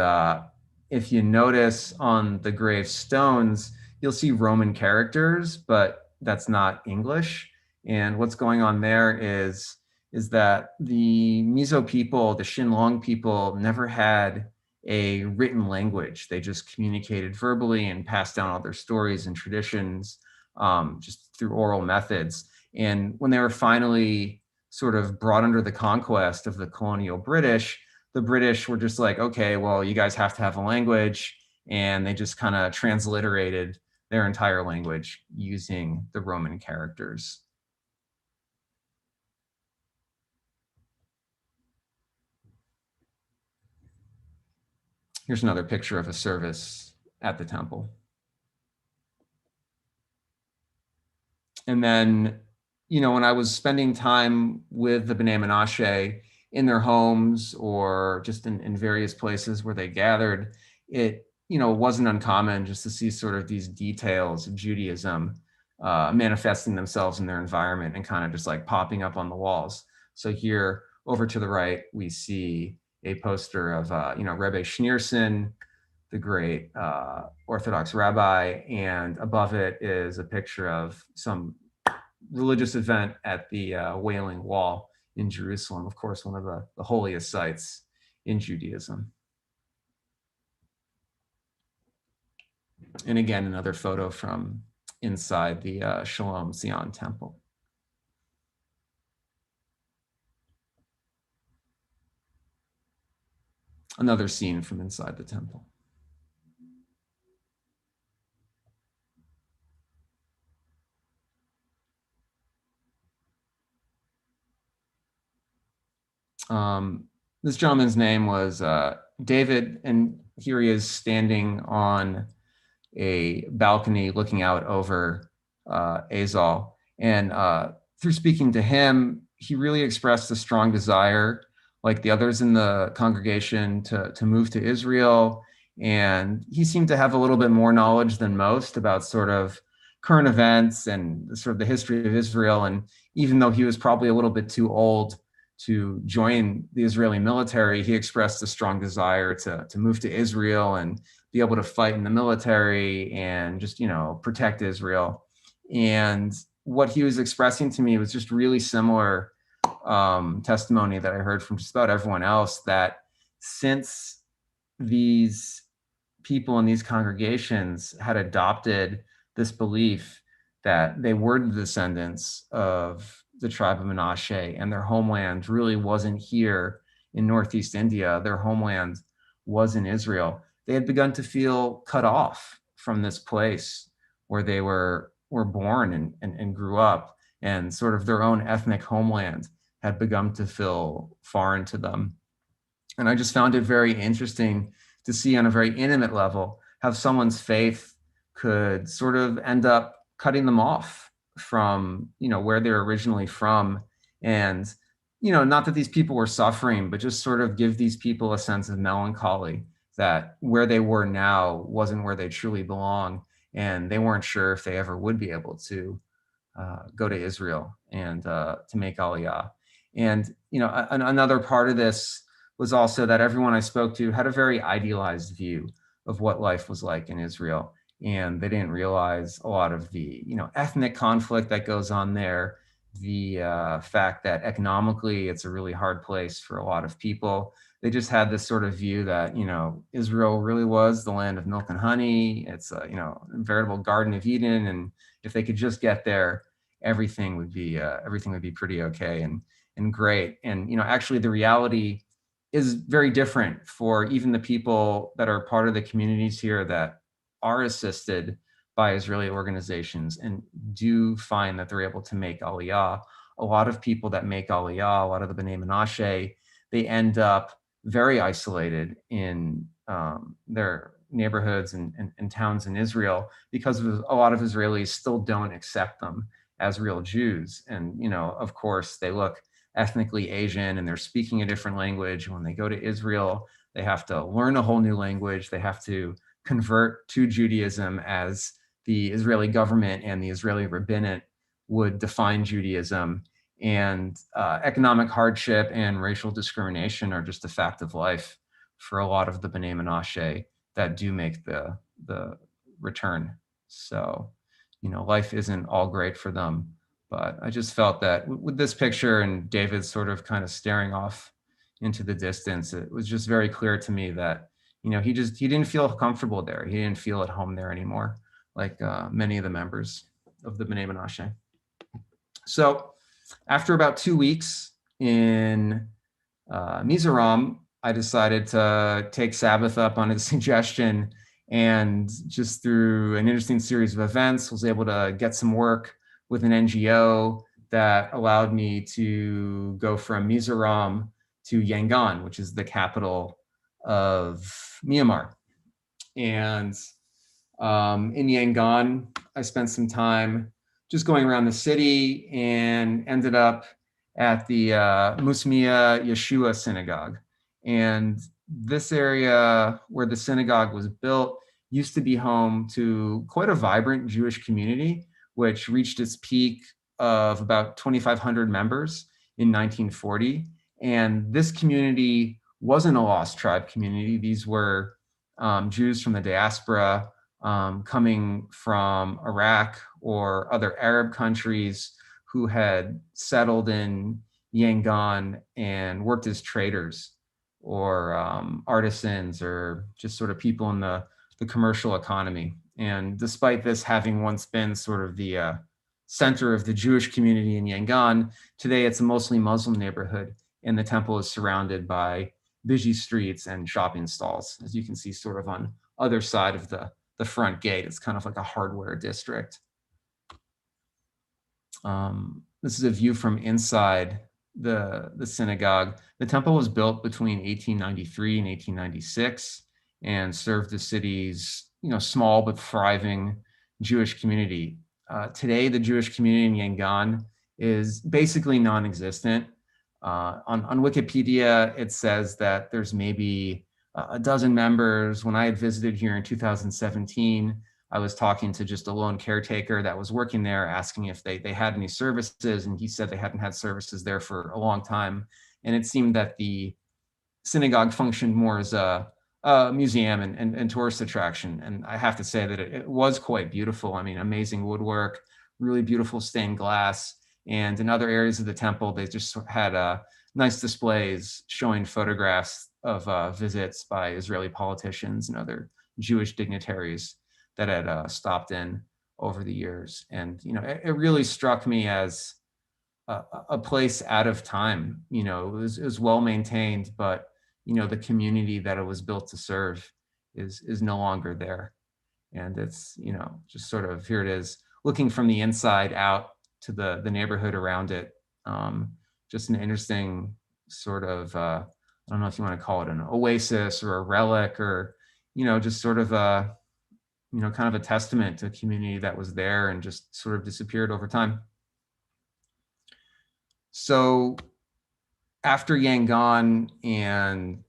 if you notice on the gravestones, you'll see Roman characters, but that's not English. And what's going on there is that the Mizo people, the Shinlong people, never had a written language. They just communicated verbally and passed down all their stories and traditions just through oral methods. And when they were finally sort of brought under the conquest of the colonial British, the British were just like, okay, well, you guys have to have a language. And they just kind of transliterated their entire language using the Roman characters. Here's another picture of a service at the temple. And then, when I was spending time with the B'nai Menashe in their homes or just in various places where they gathered, it, wasn't uncommon just to see sort of these details of Judaism manifesting themselves in their environment and kind of just like popping up on the walls. So here over to the right, we see a poster of, Rebbe Schneerson, the great Orthodox rabbi, and above it is a picture of some religious event at the Wailing Wall in Jerusalem, of course, one of the holiest sites in Judaism. And again, another photo from inside the Shalom Zion temple. Another scene from inside the temple. This gentleman's name was David, and here he is standing on a balcony looking out over Azal. And through speaking to him, he really expressed a strong desire, like the others in the congregation, to move to Israel. And he seemed to have a little bit more knowledge than most about sort of current events and sort of the history of Israel. And even though he was probably a little bit too old to join the Israeli military, he expressed a strong desire to move to Israel and be able to fight in the military and just, protect Israel. And what he was expressing to me was just really similar testimony that I heard from just about everyone else, that since these people in these congregations had adopted this belief that they were the descendants of the tribe of Menashe and their homeland really wasn't here in Northeast India, their homeland was in Israel, they had begun to feel cut off from this place where they were born and grew up, and sort of their own ethnic homeland had begun to feel foreign to them. And I just found it very interesting to see on a very intimate level how someone's faith could sort of end up cutting them off from, where they're originally from. And, not that these people were suffering, but just sort of give these people a sense of melancholy that where they were now wasn't where they truly belong. And they weren't sure if they ever would be able to go to Israel and to make Aliyah. And, another part of this was also that everyone I spoke to had a very idealized view of what life was like in Israel. And they didn't realize a lot of the, ethnic conflict that goes on there, the fact that economically it's a really hard place for a lot of people. They just had this sort of view that, Israel really was the land of milk and honey. It's a, a veritable Garden of Eden. And if they could just get there, everything would be pretty okay and great. And, actually the reality is very different for even the people that are part of the communities here that are assisted by Israeli organizations and do find that they're able to make Aliyah. A lot of people that make Aliyah, a lot of the B'nai Menashe, they end up very isolated in their neighborhoods and towns in Israel because a lot of Israelis still don't accept them as real Jews. And, of course, they look ethnically Asian and they're speaking a different language. When they go to Israel, they have to learn a whole new language. They have to convert to Judaism as the Israeli government and the Israeli rabbinate would define Judaism. And economic hardship and racial discrimination are just a fact of life for a lot of the B'nai Menashe that do make the return. So, life isn't all great for them. But I just felt that with this picture and David sort of kind of staring off into the distance, it was just very clear to me that, he didn't feel comfortable there. He didn't feel at home there anymore, like many of the members of the B'nai Menashe. So after about 2 weeks in Mizoram, I decided to take Sabbath up on his suggestion, and just through an interesting series of events, was able to get some work with an NGO that allowed me to go from Mizoram to Yangon, which is the capital of Myanmar. And in Yangon, I spent some time just going around the city and ended up at the Musmia Yeshua synagogue. And this area where the synagogue was built used to be home to quite a vibrant Jewish community, which reached its peak of about 2,500 members in 1940. And this community wasn't a lost tribe community. These were Jews from the diaspora coming from Iraq or other Arab countries who had settled in Yangon and worked as traders or artisans or just sort of people in the commercial economy. And despite this having once been sort of the center of the Jewish community in Yangon, today it's a mostly Muslim neighborhood, and the temple is surrounded by busy streets and shopping stalls, as you can see sort of on other side of the front gate. It's kind of like a hardware district. This is a view from inside the synagogue. The temple was built between 1893 and 1896 and served the city's small but thriving Jewish community. Today, the Jewish community in Yangon is basically non-existent. On Wikipedia, it says that there's maybe a dozen members. When I had visited here in 2017, I was talking to just a lone caretaker that was working there, asking if they had any services, and he said they hadn't had services there for a long time. And it seemed that the synagogue functioned more as a museum and tourist attraction. And I have to say that it was quite beautiful. I mean, amazing woodwork, really beautiful stained glass. And in other areas of the temple, they just had nice displays showing photographs of visits by Israeli politicians and other Jewish dignitaries that had stopped in over the years. And it really struck me as a place out of time. It was well maintained, but the community that it was built to serve is no longer there. And it's just sort of, here it is, looking from the inside out to the neighborhood around it. Just an interesting sort of, I don't know if you want to call it an oasis or a relic, or just sort of a kind of a testament to a community that was there and just sort of disappeared over time. So after Yangon and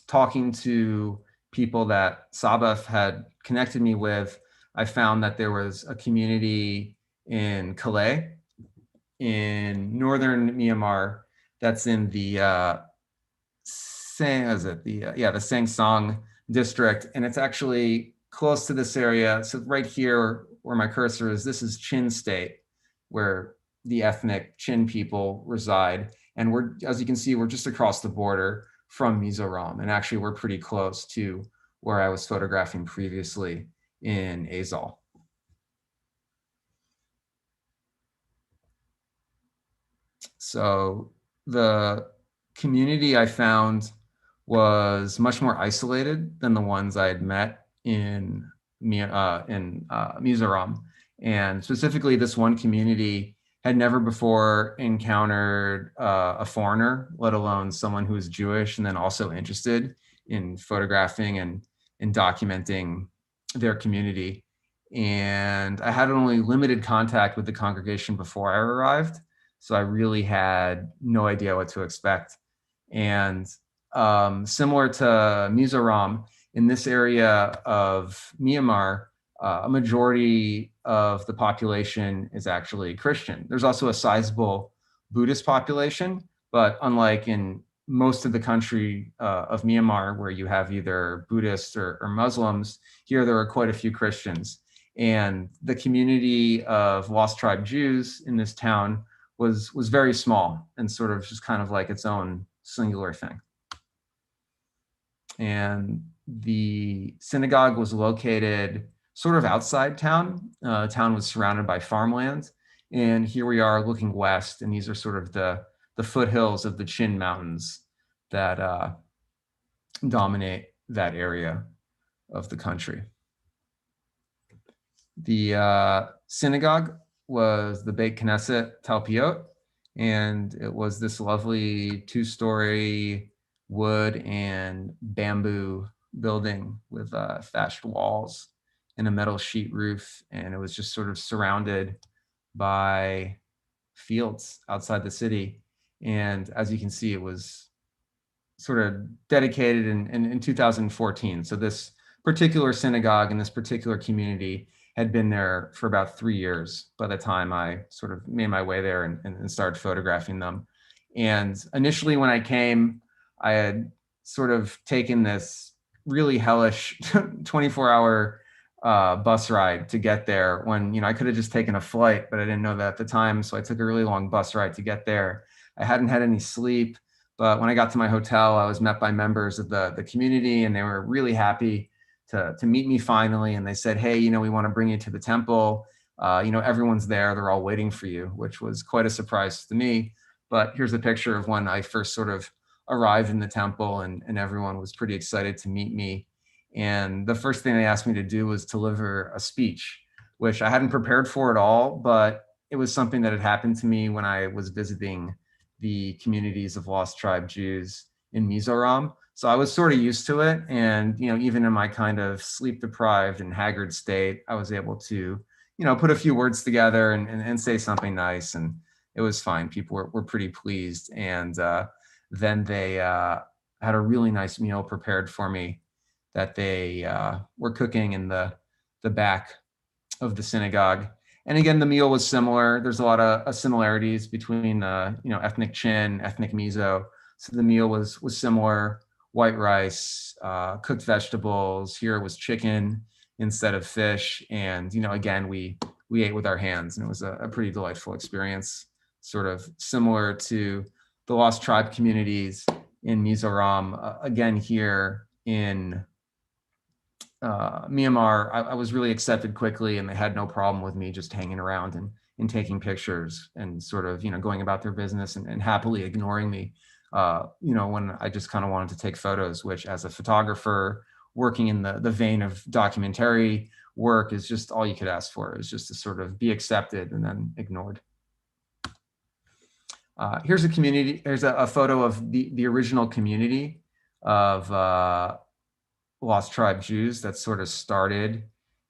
talking to people that Sabbath had connected me with, I found that there was a community in Calais in northern Myanmar that's in the the Sangsong district, and it's actually close to this area. So right here where my cursor is, this is Chin State, where the ethnic Chin people reside. And we're, as you can see, we're just across the border from Mizoram. And actually we're pretty close to where I was photographing previously in Azal. So the community I found was much more isolated than the ones I had met in Mizoram. And specifically, this one community had never before encountered a foreigner, let alone someone who was Jewish and then also interested in photographing and documenting their community. And I had only limited contact with the congregation before I arrived, so I really had no idea what to expect. And similar to Mizoram, in this area of Myanmar, a majority of the population is actually Christian. There's also a sizable Buddhist population, but unlike in most of the country of Myanmar, where you have either Buddhists or Muslims, here there are quite a few Christians. And the community of Lost Tribe Jews in this town was very small and sort of just kind of like its own singular thing. And the synagogue was located sort of outside town. Town was surrounded by farmland. And here we are looking west, and these are sort of the foothills of the Chin Mountains that dominate that area of the country. The synagogue was the Beit Knesset Talpiot, and it was this lovely two-story wood and bamboo building with thatched walls and a metal sheet roof. And it was just sort of surrounded by fields outside the city. And as you can see, it was sort of dedicated in 2014. So this particular synagogue in this particular community had been there for about 3 years by the time I sort of made my way there and started photographing them. And initially when I came, I had sort of taken this really hellish 24-hour bus ride to get there when, you know, I could have just taken a flight, but I didn't know that at the time. So I took a really long bus ride to get there. I hadn't had any sleep, but when I got to my hotel, I was met by members of the community, and they were really happy to meet me finally. And they said, hey, you know, we want to bring you to the temple. You know, everyone's there. They're all waiting for you, which was quite a surprise to me. But here's a picture of when I first sort of arrived in the temple, and everyone was pretty excited to meet me. And the first thing they asked me to do was deliver a speech, which I hadn't prepared for at all, but it was something that had happened to me when I was visiting the communities of lost tribe Jews in Mizoram. So I was sort of used to it. And, you know, even in my kind of sleep deprived and haggard state, I was able to, you know, put a few words together and say something nice. And it was fine. People were pretty pleased. And then they had a really nice meal prepared for me that they were cooking in the back of the synagogue. And again, the meal was similar. There's a lot of similarities between, you know, ethnic Chin, ethnic Mizo. So the meal was similar: white rice, cooked vegetables. Here it was chicken instead of fish. And, you know, again, we ate with our hands, and it was a pretty delightful experience, sort of similar to the lost tribe communities in Mizoram. Again, here in Myanmar, I was really accepted quickly, and they had no problem with me just hanging around and taking pictures and sort of, you know, going about their business and happily ignoring me, you know, when I just kind of wanted to take photos, which as a photographer working in the vein of documentary work is just all you could ask for, is just to sort of be accepted and then ignored. Here's a community, here's a photo of the original community of lost tribe Jews that sort of started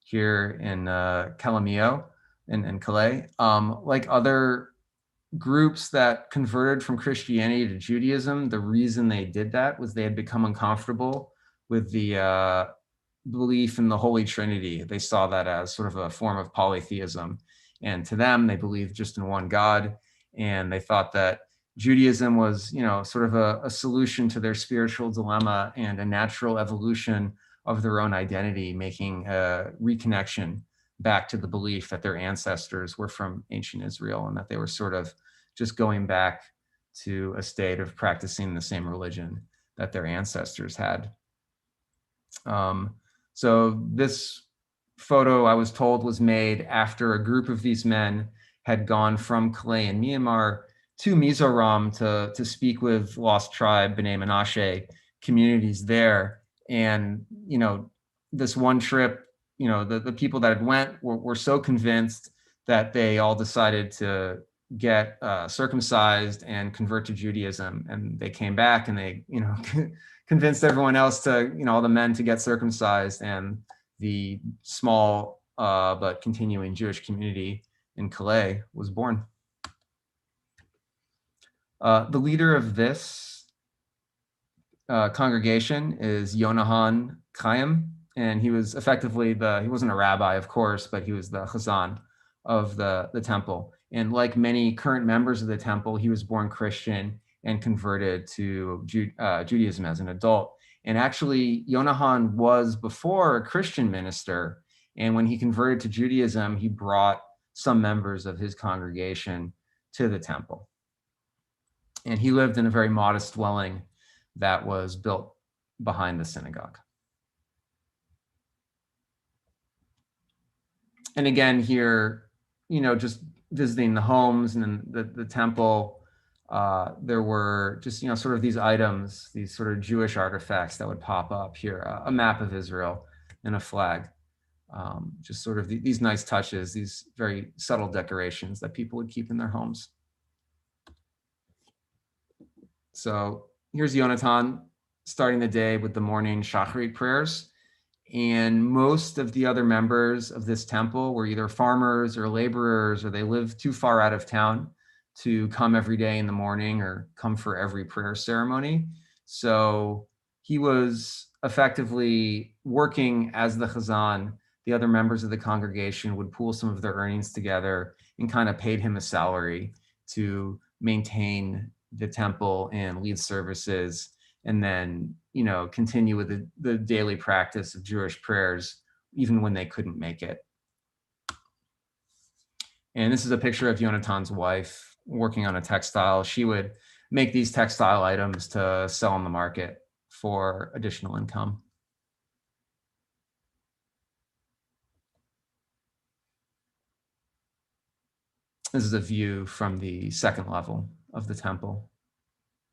here in Calamio and Calais. Like other groups that converted from Christianity to Judaism, the reason they did that was they had become uncomfortable with the belief in the Holy Trinity. They saw that as sort of a form of polytheism. And to them, they believed just in one God. And they thought that Judaism was, you know, sort of a solution to their spiritual dilemma and a natural evolution of their own identity, making a reconnection back to the belief that their ancestors were from ancient Israel and that they were sort of just going back to a state of practicing the same religion that their ancestors had. So this photo, I was told, was made after a group of these men had gone from Calais in Myanmar to Mizoram to speak with lost tribe B'nai Menashe communities there. And, you know, this one trip, you know, the people that had went were so convinced that they all decided to get circumcised and convert to Judaism. And they came back and they, you know, convinced everyone else to, you know, all the men to get circumcised, and the small but continuing Jewish community in Calais was born. The leader of this congregation is Yonahan Chaim, and he was effectively he wasn't a rabbi, of course, but he was the chazan of the temple. And like many current members of the temple, he was born Christian and converted to Judaism as an adult. And actually, Yonahan was before a Christian minister. And when he converted to Judaism, he brought some members of his congregation to the temple. And he lived in a very modest dwelling that was built behind the synagogue. And again, here, you know, just visiting the homes and then the temple, there were just, you know, sort of these items, these sort of Jewish artifacts that would pop up here, a map of Israel and a flag. Just sort of these nice touches, these very subtle decorations that people would keep in their homes. So here's Yonatan starting the day with the morning Shacharit prayers. And most of the other members of this temple were either farmers or laborers, or they lived too far out of town to come every day in the morning or come for every prayer ceremony. So he was effectively working as the chazan. The other members of the congregation would pool some of their earnings together and kind of paid him a salary to maintain the temple and lead services, and then, you know, continue with the daily practice of Jewish prayers, even when they couldn't make it. And this is a picture of Yonatan's wife working on a textile. She would make these textile items to sell on the market for additional income. This is a view from the second level of the temple,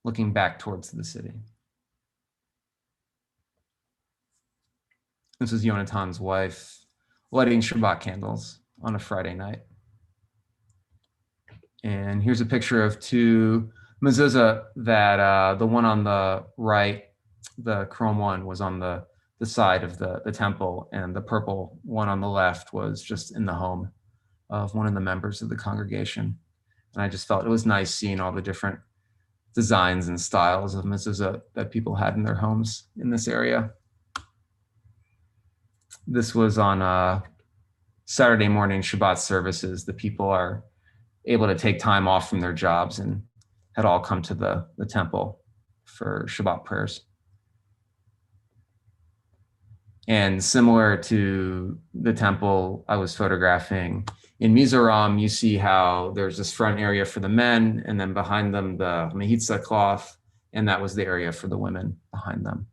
looking back towards the city. This is Yonatan's wife lighting Shabbat candles on a Friday night. And here's a picture of two mezuzah that the one on the right, the chrome one, was on the side of the temple, and the purple one on the left was just in the home of one of the members of the congregation. And I just felt it was nice seeing all the different designs and styles of mezuzah that people had in their homes in this area. This was on Saturday morning Shabbat services. The people are able to take time off from their jobs and had all come to the temple for Shabbat prayers. And similar to the temple I was photographing in Mizoram, you see how there's this front area for the men, and then behind them the mehitza cloth, and that was the area for the women behind them.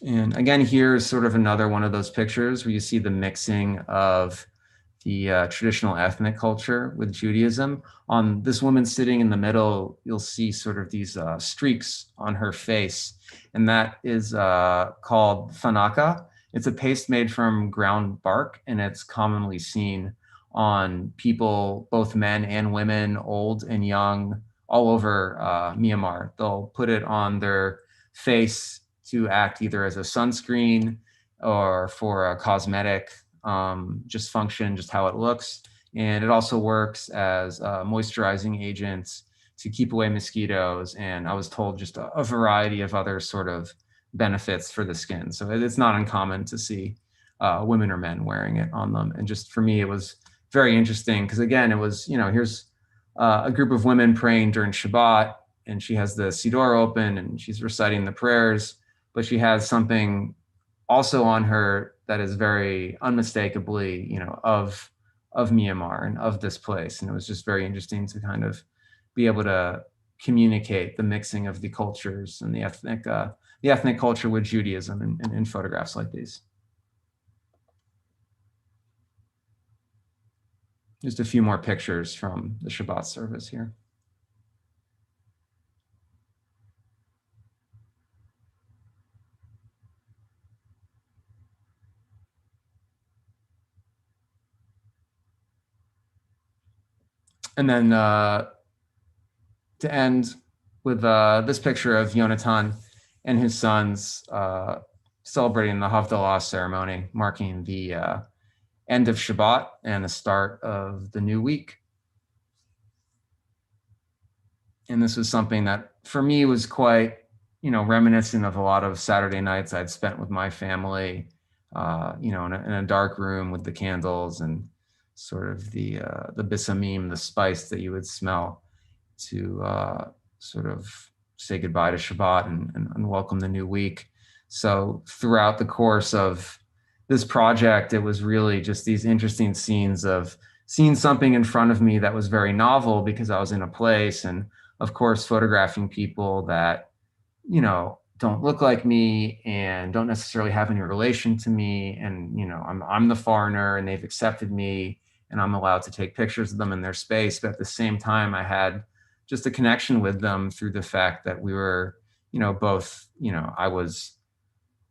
And again, here's sort of another one of those pictures where you see the mixing of the traditional ethnic culture with Judaism. On this woman sitting in the middle, you'll see sort of these streaks on her face, and that is called fanaka. It's a paste made from ground bark, and it's commonly seen on people, both men and women, old and young, all over Myanmar. They'll put it on their face to act either as a sunscreen or for a cosmetic just function, just how it looks. And it also works as a moisturizing agent to keep away mosquitoes. And I was told just a variety of other sort of benefits for the skin. So it's not uncommon to see women or men wearing it on them. And just for me, it was very interesting because, again, it was, you know, here's a group of women praying during Shabbat, and she has the Siddur open and she's reciting the prayers, but she has something also on her that is very unmistakably, you know, of Myanmar and of this place. And it was just very interesting to kind of be able to communicate the mixing of the cultures and the ethnic culture with Judaism in photographs like these. Just a few more pictures from the Shabbat service here. And then to end with this picture of Yonatan and his sons celebrating the Havdalah ceremony, marking the end of Shabbat and the start of the new week. And this was something that for me was quite, you know, reminiscent of a lot of Saturday nights I'd spent with my family, you know, in a dark room with the candles and sort of the bisamim, the spice that you would smell to sort of say goodbye to Shabbat and welcome the new week. So throughout the course of this project, it was really just these interesting scenes of seeing something in front of me that was very novel because I was in a place, and of course, photographing people that, you know, don't look like me and don't necessarily have any relation to me. And, you know, I'm the foreigner and they've accepted me and I'm allowed to take pictures of them in their space. But at the same time, I had just a connection with them through the fact that we were, you know, both, you know, I was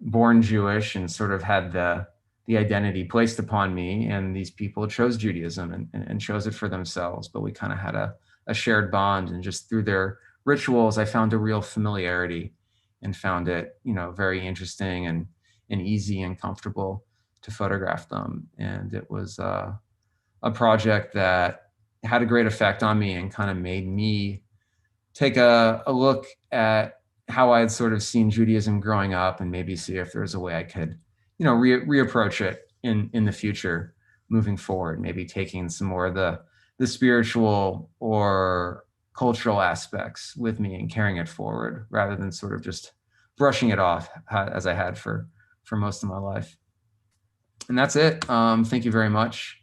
born Jewish and sort of had the the identity placed upon me, and these people chose Judaism and chose it for themselves. But we kind of had a shared bond, and just through their rituals, I found a real familiarity and found it, very interesting and easy and comfortable to photograph them. And it was a project that had a great effect on me and kind of made me take a look at how I had sort of seen Judaism growing up, and maybe see if there was a way I could, reapproach it in the future, moving forward, maybe taking some more of the spiritual or cultural aspects with me and carrying it forward, rather than sort of just brushing it off as I had for most of my life. And that's it. Thank you very much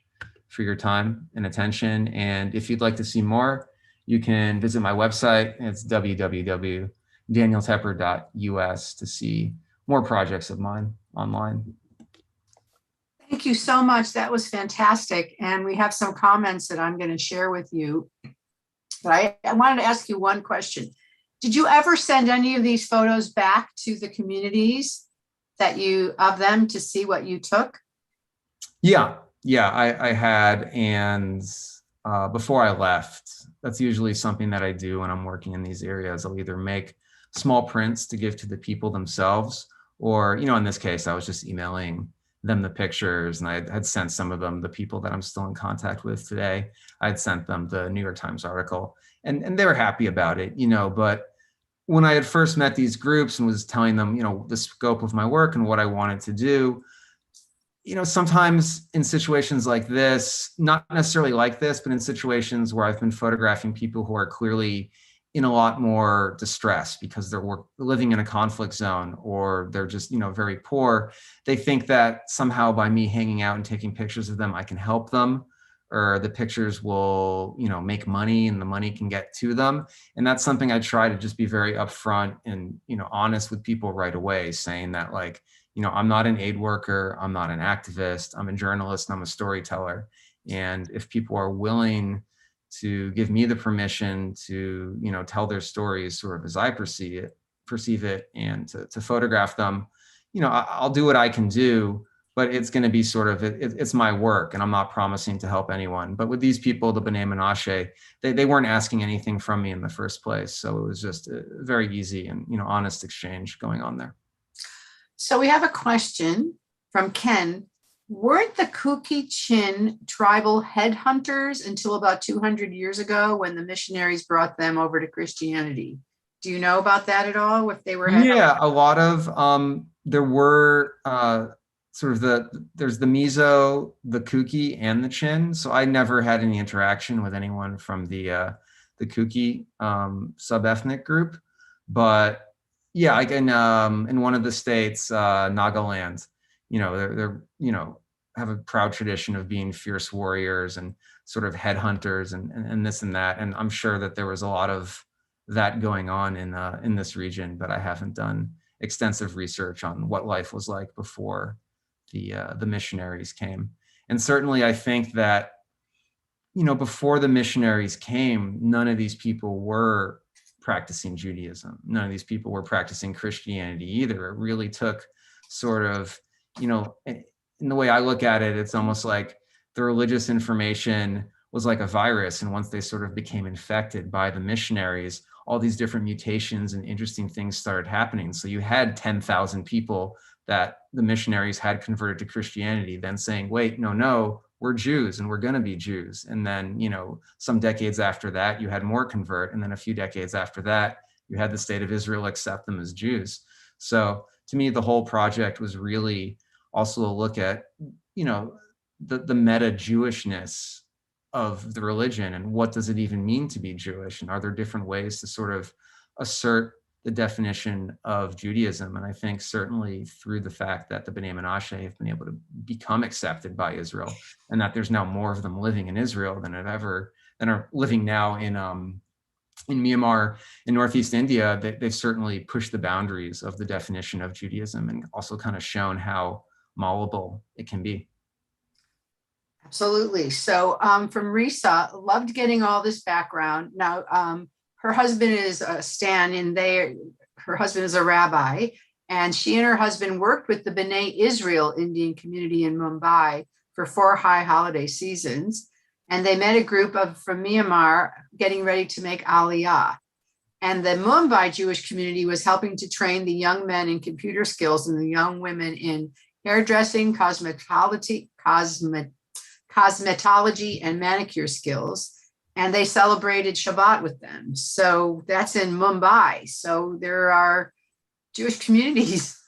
for your time and attention. And if you'd like to see more, you can visit my website. It's www.danieltepper.us to see more projects of mine online. Thank you so much. That was fantastic. And we have some comments that I'm going to share with you. But I wanted to ask you one question. Did you ever send any of these photos back to the communities of them to see what you took? Yeah, I had. And before I left, that's usually something that I do when I'm working in these areas. I'll either make small prints to give to the people themselves, or, in this case, I was just emailing them the pictures, and I had sent some of them, the people that I'm still in contact with today, I had sent them the New York Times article, and they were happy about it, but when I had first met these groups and was telling them, the scope of my work and what I wanted to do, sometimes in situations like this, not necessarily like this, but in situations where I've been photographing people who are clearly in a lot more distress because they're living in a conflict zone, or they're just, very poor, they think that somehow by me hanging out and taking pictures of them, I can help them, or the pictures will, make money and the money can get to them. And that's something I try to just be very upfront and, honest with people right away, saying that, like, I'm not an aid worker, I'm not an activist, I'm a journalist, I'm a storyteller. And if people are willing to give me the permission to, tell their stories sort of as I perceive it, and to photograph them, I'll do what I can do, but it's going to be sort of, it's my work, and I'm not promising to help anyone. But with these people, the B'nai Menashe, they weren't asking anything from me in the first place. So it was just a very easy and, honest exchange going on there. So we have a question from Ken. Weren't the Kuki-Chin tribal headhunters until about 200 years ago, when the missionaries brought them over to Christianity? Do you know about that at all? If they were Yeah, a lot of there were sort of there's the Mizo, the Kuki, and the Chin. So I never had any interaction with anyone from the Kuki sub-ethnic group, but yeah, like in one of the states, Nagaland, they're have a proud tradition of being fierce warriors and sort of headhunters and this and that. And I'm sure that there was a lot of that going on in this region, but I haven't done extensive research on what life was like before the missionaries came. And certainly I think that, before the missionaries came, none of these people were practicing Judaism. None of these people were practicing Christianity either. It really took sort of, in the way I look at it, it's almost like the religious information was like a virus. And once they sort of became infected by the missionaries, all these different mutations and interesting things started happening. So you had 10,000 people that the missionaries had converted to Christianity, then saying, wait, no, we're Jews and we're going to be Jews. And then, some decades after that, you had more convert. And then a few decades after that, you had the state of Israel accept them as Jews. So to me, the whole project was really also a look at, the meta Jewishness of the religion, and what does it even mean to be Jewish? And are there different ways to sort of assert the definition of Judaism? And I think certainly through the fact that the B'nai Menashe have been able to become accepted by Israel, and that there's now more of them living in Israel than are living now in Myanmar, in Northeast India, they've certainly pushed the boundaries of the definition of Judaism, and also kind of shown how malleable it can be. Absolutely. So from Risa, loved getting all this background. Now, her husband is a Stan, and her husband is a rabbi, And she and her husband worked with the B'nai Israel Indian community in Mumbai for 4 high holiday seasons. And they met a group from Myanmar getting ready to make Aliyah. And the Mumbai Jewish community was helping to train the young men in computer skills and the young women in hairdressing, cosmetology, and manicure skills. And they celebrated Shabbat with them. So that's in Mumbai. So there are Jewish communities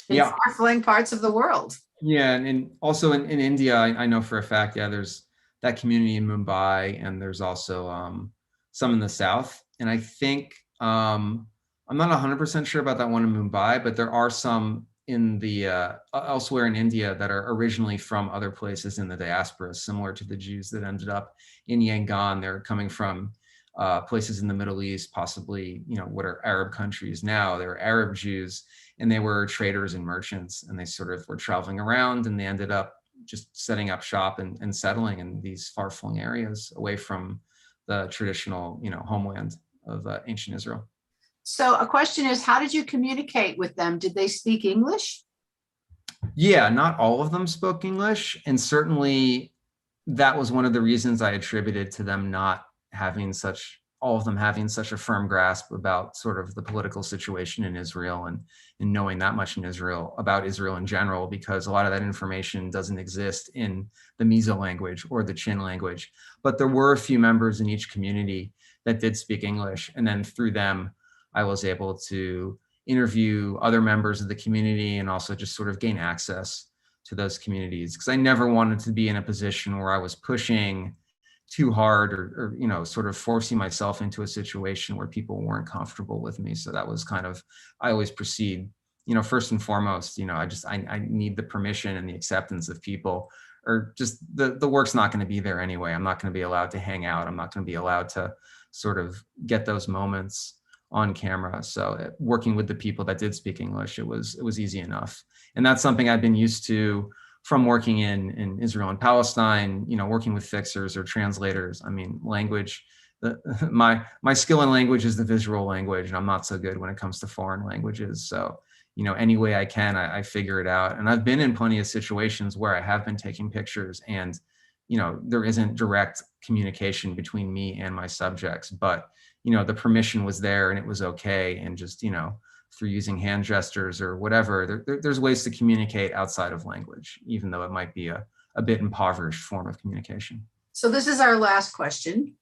in far-flung parts of the world. Yeah, and also in India, I know for a fact, there's that community in Mumbai, and there's also some in the South. And I think, I'm not 100% sure about that one in Mumbai, but there are some in the elsewhere in India that are originally from other places in the diaspora, similar to the Jews that ended up in Yangon. They're coming from places in the Middle East, possibly, what are Arab countries now. They were Arab Jews, and they were traders and merchants, and they sort of were traveling around, and they ended up just setting up shop and settling in these far-flung areas away from the traditional, homeland of ancient Israel. So a question is, how did you communicate with them? Did they speak English? Yeah, not all of them spoke English. And certainly that was one of the reasons I attributed to them not having all of them having such a firm grasp about sort of the political situation in Israel and knowing that much in Israel, about Israel in general, because a lot of that information doesn't exist in the Mizo language or the Chin language. But there were a few members in each community that did speak English. And then through them, I was able to interview other members of the community and also just sort of gain access to those communities, because I never wanted to be in a position where I was pushing too hard or sort of forcing myself into a situation where people weren't comfortable with me. So that was kind of, I always proceed, first and foremost, I need the permission and the acceptance of people, or just the work's not going to be there anyway. I'm not going to be allowed to hang out. I'm not going to be allowed to sort of get those moments on camera. So working with the people that did speak English, it was easy enough. And that's something I've been used to from working in Israel and Palestine, working with fixers or translators. I mean, language, my skill in language is the visual language, and I'm not so good when it comes to foreign languages. So, any way I can, I figure it out. And I've been in plenty of situations where I have been taking pictures and, there isn't direct communication between me and my subjects, but the permission was there and it was okay. And just, through using hand gestures or whatever, there's ways to communicate outside of language, even though it might be a bit impoverished form of communication. So this is our last question.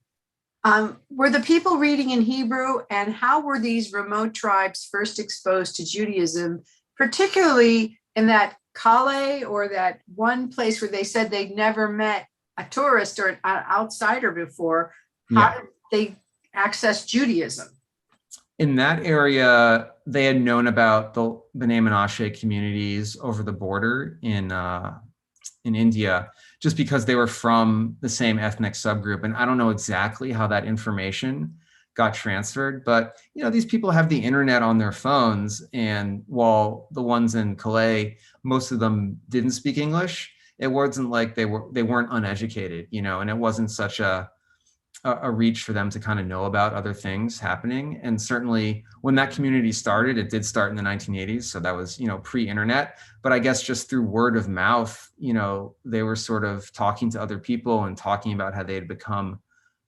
Were the people reading in Hebrew, and how were these remote tribes first exposed to Judaism, particularly in that Calais, or that one place where they said they'd never met a tourist or an outsider before? How did they access Judaism? In that area, they had known about the B'nai Menashe communities over the border in India, just because they were from the same ethnic subgroup. And I don't know exactly how that information got transferred, but these people have the internet on their phones. And while the ones in Calais, most of them didn't speak English, it wasn't like they weren't uneducated, and it wasn't such a reach for them to kind of know about other things happening. And certainly when that community started, it did start in the 1980s. So that was, pre-internet, but I guess just through word of mouth, they were sort of talking to other people and talking about how they had become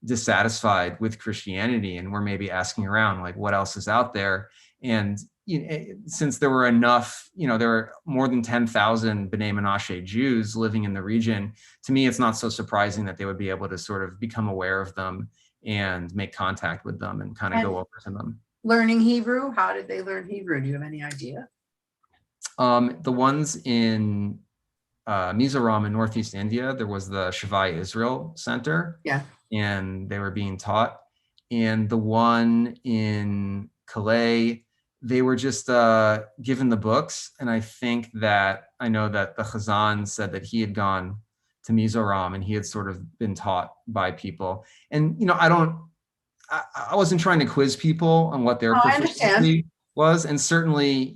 dissatisfied with Christianity, and were maybe asking around, like, what else is out there? And since there were enough, there were more than 10,000 B'nai Menashe Jews living in the region, to me, it's not so surprising that they would be able to sort of become aware of them and make contact with them and kind of go over to them. Learning Hebrew, how did they learn Hebrew? Do you have any idea? The ones in Mizoram in Northeast India, there was the Chauvet Israel Center. Yeah. And they were being taught. And the one in Calais, they were just given the books. And I know that the Chazan said that he had gone to Mizoram and he had sort of been taught by people. And, I wasn't trying to quiz people on what their proficiency was. And certainly,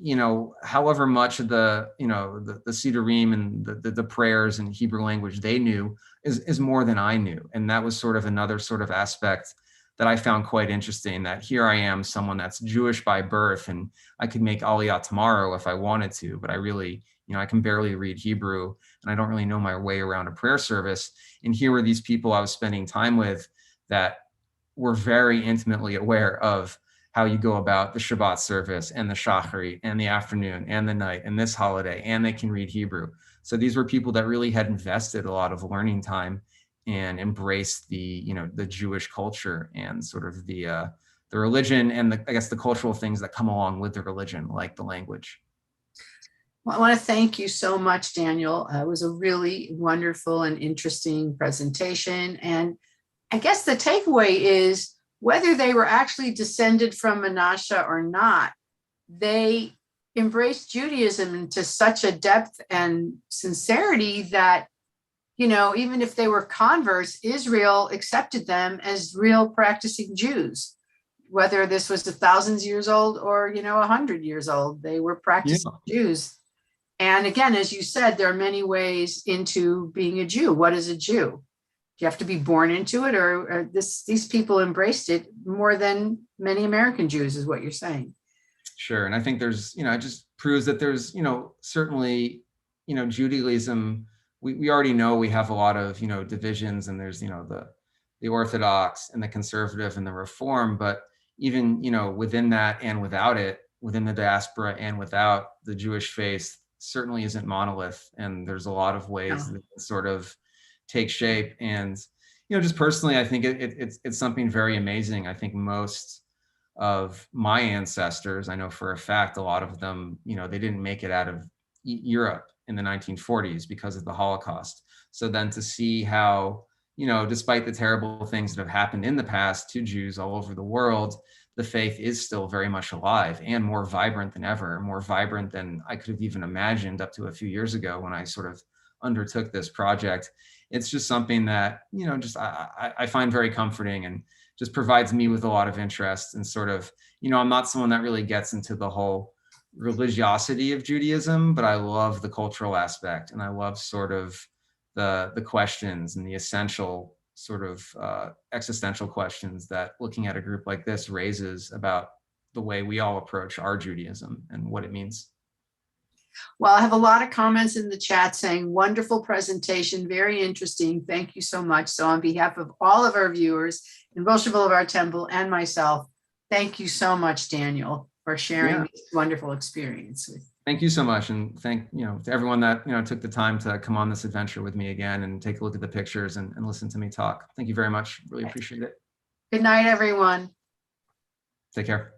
however much of the Siddurim and the prayers in Hebrew language they knew is more than I knew. And that was sort of another sort of aspect that I found quite interesting, that here I am, someone that's Jewish by birth, and I could make Aliyah tomorrow if I wanted to, but I really, I can barely read Hebrew, and I don't really know my way around a prayer service. And here were these people I was spending time with that were very intimately aware of how you go about the Shabbat service and the Shacharit and the afternoon and the night and this holiday, and they can read Hebrew. So these were people that really had invested a lot of learning time and embraced the Jewish culture and sort of the religion and I guess the cultural things that come along with the religion, like the language. Well, I want to thank you so much, Daniel. It was a really wonderful and interesting presentation. And I guess the takeaway is whether they were actually descended from Menashe or not, they embraced Judaism to such a depth and sincerity that, even if they were converts, Israel accepted them as real practicing Jews. Whether this was 1,000 years old or, 100 years old, they were practicing Jews. And again, as you said, there are many ways into being a Jew. What is a Jew? Do you have to be born into it, or these people embraced it more than many American Jews, is what you're saying? Sure. And I think there's, it just proves that there's, certainly, Judaism, we already know we have a lot of, divisions, and there's, the Orthodox and the conservative and the Reform, but even, within that and without it, within the diaspora and without the Jewish faith, certainly isn't monolith. And there's a lot of ways that it sort of take shape. And, just personally, I think it's something very amazing. I think most of my ancestors, I know for a fact, a lot of them, they didn't make it out of Europe in the 1940s because of the Holocaust. So then to see how, despite the terrible things that have happened in the past to Jews all over the world, the faith is still very much alive and more vibrant than ever, more vibrant than I could have even imagined up to a few years ago when I sort of undertook this project. It's just something that, I find very comforting and just provides me with a lot of interest. And sort of, I'm not someone that really gets into the whole religiosity of Judaism, but I love the cultural aspect, and I love sort of the questions and the essential sort of existential questions that looking at a group like this raises about the way we all approach our Judaism and what it means. Well, I have a lot of comments in the chat saying, wonderful presentation, very interesting. Thank you so much. So on behalf of all of our viewers in Rosh Boulevard Temple and myself, thank you so much, Daniel, for sharing this wonderful experience. Thank you so much. And thank, to everyone that, took the time to come on this adventure with me again and take a look at the pictures and listen to me talk. Thank you very much. Really appreciate it. Good night, everyone. Take care.